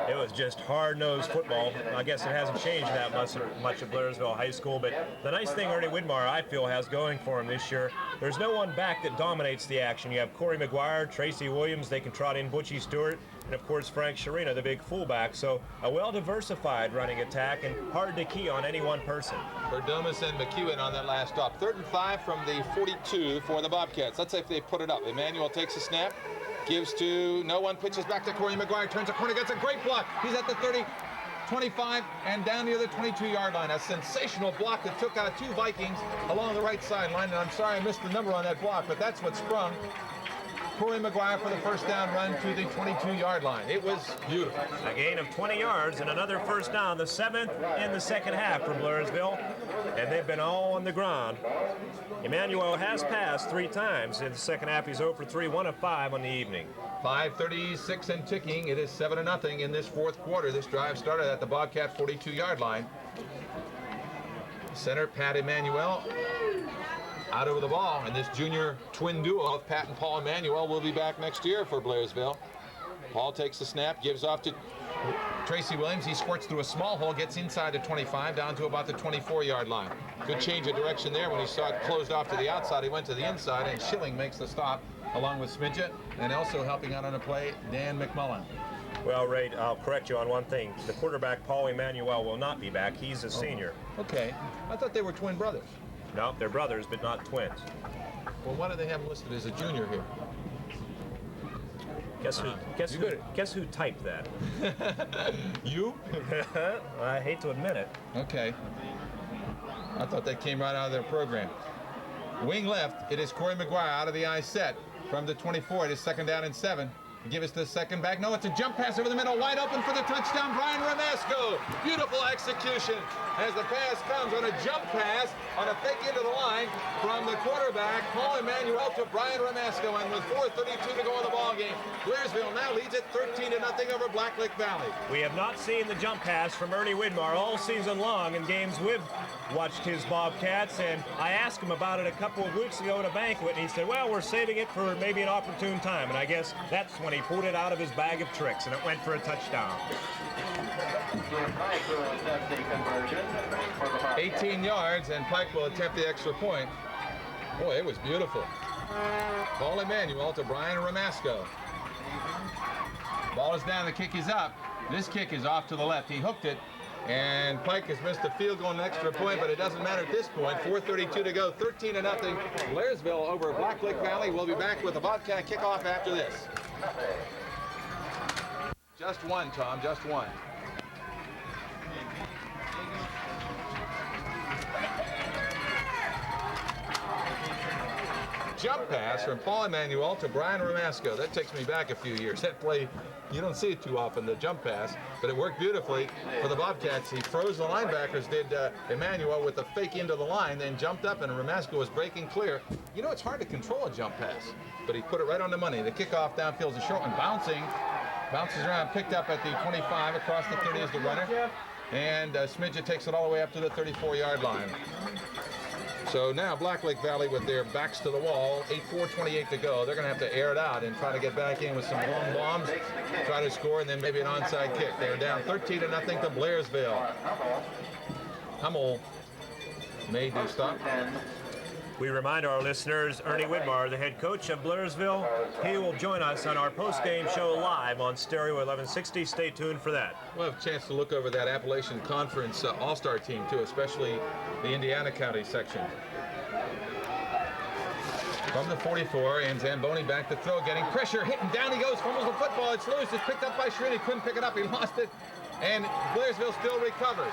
it was just hard-nosed football. I guess it hasn't changed that much at Blairsville High School, but the nice thing Ernie Widmar, I feel, has going for him this year, there's no one back that dominates the action. You have Cory McGuire, Tracy Williams, they can trot in Butchie Stewart, and of course Frank Sharina, the big fullback. So a well-diversified running attack and hard to key on any one person. Perdomas and McEwen on that last stop. 3rd and 5 from the 42 for the Bobcats. Let's see if they put it up. Emmanuel takes a snap. Gives to no one, pitches back to Cory McGuire, turns a corner, gets a great block. He's at the 30, 25, and down near the 22-yard line. A sensational block that took out 2 Vikings along the right sideline. And I'm sorry I missed the number on that block, but that's what sprung Cory McGuire for the first down run to the 22-yard line. It was beautiful. A gain of 20 yards and another first down, the 7th in the second half for Blairsville, and they've been all on the ground. Emmanuel has passed 3 times. In the second half, he's 0 for 3, 1 of 5 on the evening. 5:36 and ticking. It is 7-0 in this 4th quarter. This drive started at the Bobcat 42-yard line. Center Pat Emmanuel out over the ball, and this junior twin duo of Pat and Paul Emmanuel will be back next year for Blairsville. Paul takes the snap, gives off to Tracy Williams. He squirts through a small hole, gets inside the 25, down to about the 24-yard line. Good change of direction there. When he saw it closed off to the outside, he went to the inside, and Schilling makes the stop along with Smidgen, and also helping out on the play, Dan McMullen. Well, Ray, I'll correct you on one thing. The quarterback, Paul Emmanuel, will not be back. He's a senior. Okay. I thought they were twin brothers. No, they're brothers, but not twins. Well, why do they have him listed as a junior here? Guess who typed that? You? I hate to admit it. Okay. I thought that came right out of their program. Wing left, it is Cory McGuire out of the eye set from the 24. It is 2nd down and 7. Give us the second back. No, it's a jump pass over the middle, wide open for the touchdown, Brian Ramasco. Beautiful execution as the pass comes on a jump pass on a fake into the line from the quarterback, Paul Emmanuel, to Brian Ramasco. And with 4:32 to go in the ball game, Blairsville now leads it 13-0 over Blacklick Valley. We have not seen the jump pass from Ernie Widmar all season long in games we've watched his Bobcats, and I asked him about it a couple of weeks ago at a banquet, and he said, well, we're saving it for maybe an opportune time, and I guess that's when he pulled it out of his bag of tricks, and it went for a touchdown. 18 yards, and Pike will attempt the extra point. Boy, it was beautiful. Paul Emmanuel to Brian Ramasco. Ball is down, the kick is up. This kick is off to the left. He hooked it, and Pike has missed a field goal and an extra point, but it doesn't matter at this point. 4:32 to go, 13-0. Blairsville over Blacklick Valley. We'll be back with the Bobcat kickoff after this. Just one, Tom, just one. jump pass from Paul Emanuel to Brian Ramasco. That takes me back a few years. That play, you don't see it too often, the jump pass, but it worked beautifully for the Bobcats. He froze the linebackers, did Emanuel, with a fake into the line, then jumped up, and Ramasco was breaking clear. You know, it's hard to control a jump pass, but he put it right on the money. The kickoff downfield is a short one, bounces around, picked up at the 25, across the 30 is the runner, and Smidget takes it all the way up to the 34-yard line. So now Blacklick Valley, with their backs to the wall, 8:4:28 to go. They're going to have to air it out and try to get back in with some long bombs, try to score, and then maybe an onside kick. They're down 13-0 to Blairsville. Hummel made the stop. We remind our listeners, Ernie Widmar, the head coach of Blairsville, he will join us on our post-game show live on Stereo 1160. Stay tuned for that. We'll have a chance to look over that Appalachian Conference All-Star team, too, especially the Indiana County section. From the 44, and Zamboni back to throw, getting pressure, hitting down he goes, fumbles the football, it's loose, it's picked up by Srini, couldn't pick it up, he lost it, and Blairsville still recovered.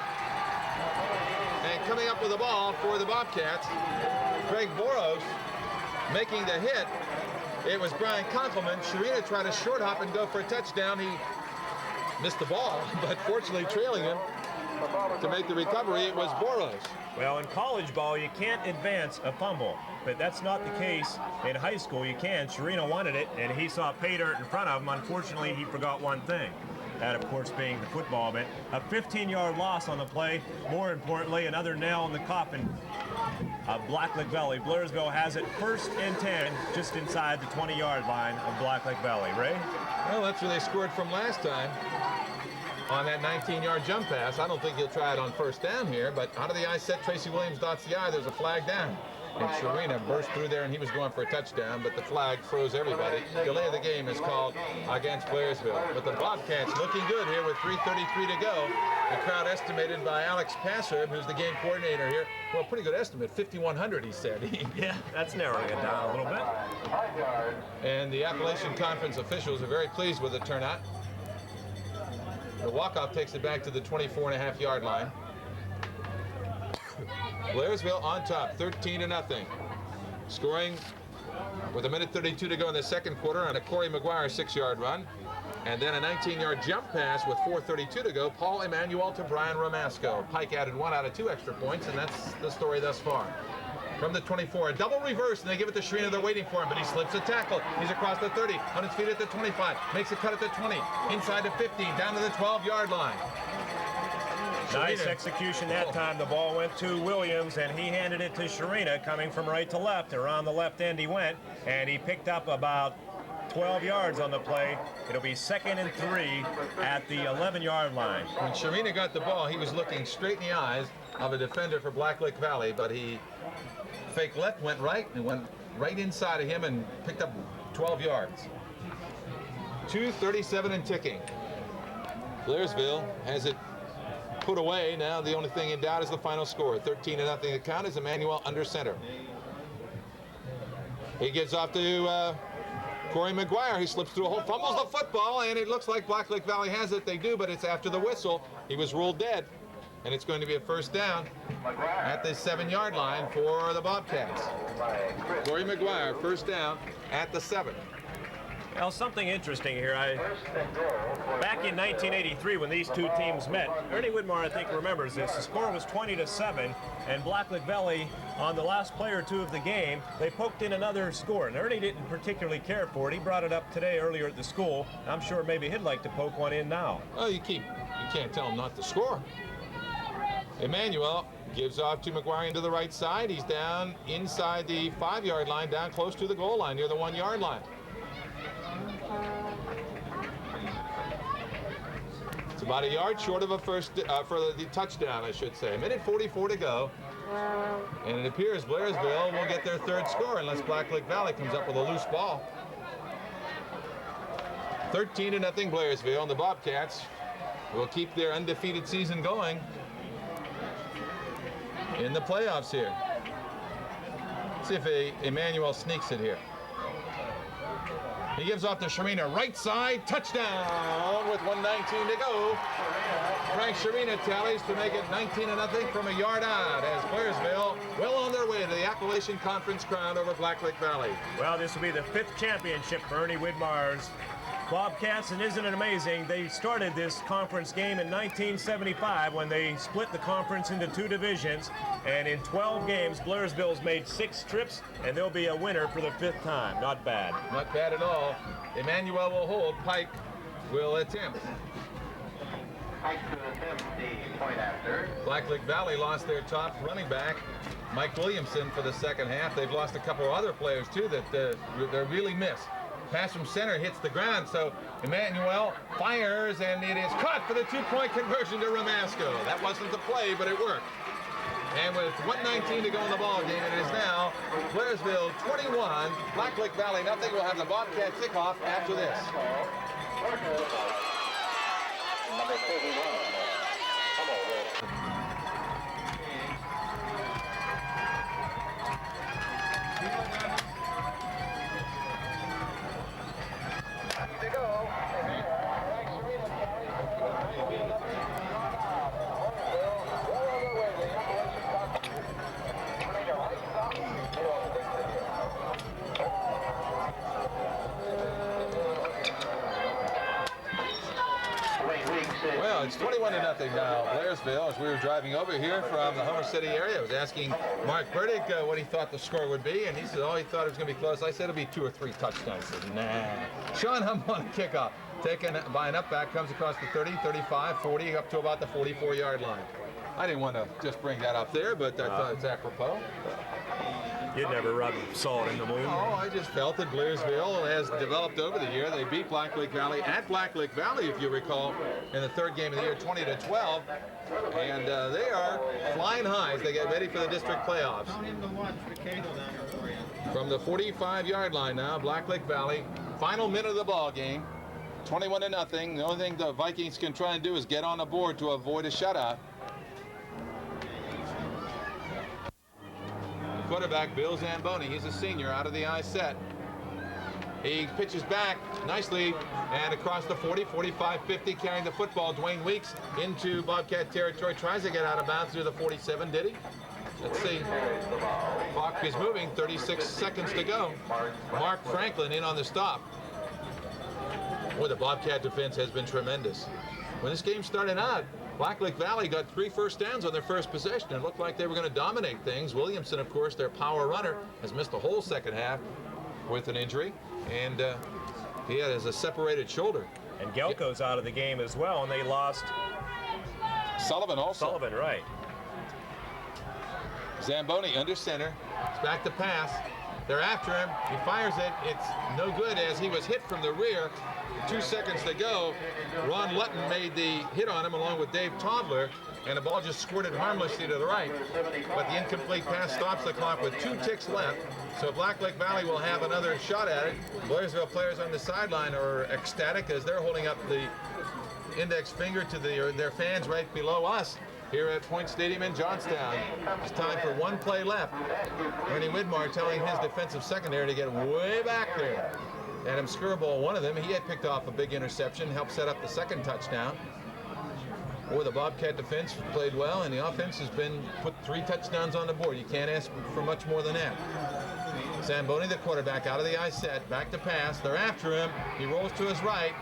And coming up with the ball for the Bobcats, Greg Boros making the hit. It was Brian Konkelman. Sharina tried to short hop and go for a touchdown. He missed the ball, but fortunately trailing him to make the recovery, it was Boros. Well, in college ball, you can't advance a fumble, but that's not the case in high school. You can. Sharina wanted it, and he saw pay dirt in front of him. Unfortunately, he forgot one thing. That, of course, being the football bit. A 15-yard loss on the play. More importantly, another nail in the coffin of Blacklick Valley. Blairsville has it 1st and 10, just inside the 20-yard line of Blacklick Valley. Ray? Well, that's where they scored from last time on that 19-yard jump pass. I don't think he'll try it on 1st down here, but out of the eye set, Tracy Williams dots the eye. There's a flag down. And Sharina burst through there, and he was going for a touchdown, but the flag froze everybody. Delay of the game is called against Blairsville. But the Bobcats looking good here with 3:33 to go. The crowd estimated by Alex Passer, who's the game coordinator here. Well, pretty good estimate, 5,100, he said. Yeah, that's narrowing it down a little bit. And the Appalachian Conference officials are very pleased with the turnout. The walk-off takes it back to the 24.5-yard line. Blairsville on top, 13-0. Scoring with 1:32 to go in the second quarter on a Cory McGuire 6-yard run. And then a 19-yard jump pass with 4:32 to go. Paul Emanuel to Brian Ramasco. Pike added 1 out of 2 extra points, and that's the story thus far. From the 24, a double reverse, and they give it to Sharina. They're waiting for him, but he slips a tackle. He's across the 30, on his feet at the 25, makes a cut at the 20, inside the 15, down to the 12-yard line. Nice execution that time. The ball went to Williams, and he handed it to Sharina, coming from right to left. Around the left end he went, and he picked up about 12 yards on the play. It'll be 2nd and 3 at the 11-yard line. When Sharina got the ball, he was looking straight in the eyes of a defender for Blacklick Valley, but he fake left, went right, and went right inside of him and picked up 12 yards. 2:37 and ticking. Blairsville has it put away. Now the only thing in doubt is the final score. 13-0 to count as Emmanuel under center. He gives off to Cory McGuire. He slips through a hole, fumbles the football, and it looks like Blacklick Valley has it. They do, but it's after the whistle. He was ruled dead, and it's going to be a 1st down at the 7-yard line for the Bobcats. Cory McGuire, 1st down at the 7. Well, something interesting here. Back in 1983, when these two teams met, Ernie Widmar, I think, remembers this. The score was 20-7, and Blacklick Valley, on the last play or two of the game, they poked in another score. And Ernie didn't particularly care for it. He brought it up today earlier at the school. I'm sure maybe he'd like to poke one in now. Well, you can't tell him not to score. Emmanuel gives off to McGuire into the right side. He's down inside the 5-yard line, down close to the goal line, near the 1-yard line. It's about a yard short of a first for the touchdown, I should say. 1:44 to go, and it appears Blairsville will get their 3rd score unless Blacklick Valley comes up with a loose ball. 13-0 Blairsville, and the Bobcats will keep their undefeated season going in the playoffs here. Let's see if Emmanuel sneaks it here. He gives off to Sharina, right side, touchdown with 1:19 to go. Frank Sharina tallies to make it 19-0 from a yard out as Blairsville well on their way to the Appalachian Appalachian Conference crown over Blacklick Valley. Well, this will be the 5th championship for Ernie Widmar's Bobcats, and isn't it amazing? They started this conference game in 1975 when they split the conference into 2 divisions, and in 12 games, Blairsville's made 6 trips, and they'll be a winner for the 5th time. Not bad. Not bad at all. Emmanuel will hold. Pike will attempt. Pike to attempt the point after. Blacklick Valley lost their top running back, Mike Williamson, for the second half. They've lost a couple of other players, too, that they're really missed. Pass from center hits the ground, so Emmanuel fires, and it is caught for the 2-point conversion to Ramasco. That wasn't the play, but it worked. And with 1:19 to go in the ball game, it is now Blairsville 21, Blacklick Valley nothing. We'll have the Bobcat kickoff after this. Number 31. Well, it's 21-0 now, Blairsville. As we were driving over here from the Homer City area, I was asking Mark Burdick what he thought the score would be, and he said, oh, he thought it was going to be close. I said it'll be 2 or 3 touchdowns. I said, nah. Sean Hump on kickoff, taken by an up back, comes across the 30, 35, 40, up to about the 44-yard line. I didn't want to just bring that up there, but I thought it's apropos. You'd never rub salt in the wound. Oh, I just felt that Blairsville has developed over the year. They beat Blacklick Valley at Blacklick Valley, if you recall, in the 3rd game of the year, 20-12. And they are flying high as they get ready for the district playoffs. From the 45-yard line now, Blacklick Valley, final minute of the ball game, 21-0. The only thing the Vikings can try and do is get on the board to avoid a shutout. Quarterback Bill Zamboni, he's a senior, out of the I set. He pitches back nicely and across the 40, 45, 50, carrying the football. Dwayne Weeks into Bobcat territory, tries to get out of bounds through the 47, did he? Let's see. Clock is moving, 36 seconds to go. Mark Franklin in on the stop. Boy, the Bobcat defense has been tremendous. When this game started out, Blacklick Valley got 3 first downs on their first possession. It looked like they were going to dominate things. Williamson, of course, their power runner, has missed the whole second half with an injury, and he has a separated shoulder. And Gelko's out of the game as well, and they lost Sullivan also. Sullivan, right. Zamboni under center. It's back to pass. They're after him. He fires it. It's no good as he was hit from the rear. 2 seconds to go. Ron Lutton made the hit on him along with Dave Todler, and the ball just squirted harmlessly to the right. But the incomplete pass stops the clock with 2 ticks left. So Blacklick Valley will have another shot at it. Blairsville players on the sideline are ecstatic as they're holding up the index finger to their fans right below us here at Point Stadium in Johnstown. It's time for 1 play left. Ernie Widmar telling his defensive secondary to get way back there. Adam Skirball, one of them, he had picked off a big interception, helped set up the 2nd touchdown. Boy, the Bobcat defense played well, and the offense has been put 3 touchdowns on the board. You can't ask for much more than that. Zamboni, the quarterback, out of the I set, back to pass. They're after him. He rolls to his right.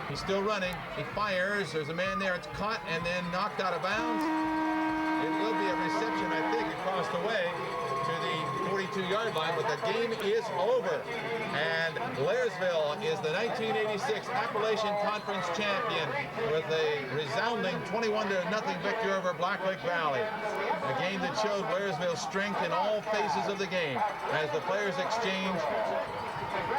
He's still running. He fires. There's a man there. It's caught and then knocked out of bounds. It will be a reception, I think, across the way to the 42-yard line, but the game is over. And Blairsville is the 1986 Appalachian Conference champion with a resounding 21-0 victory over Blacklick Valley. A game that showed Blairsville's strength in all phases of the game as the players exchange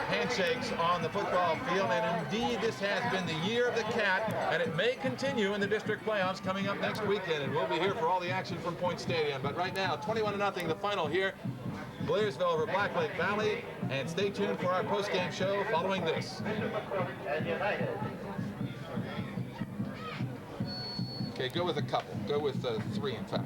handshakes on the football field, and indeed this has been the year of the Cat, and it may continue in the district playoffs coming up next weekend, and we'll be here for all the action from Point Stadium. But right now, 21-0, the final here, Blairsville over Blacklick Valley, and stay tuned for our post-game show following this. Okay, go with a couple. Go with 3, in fact.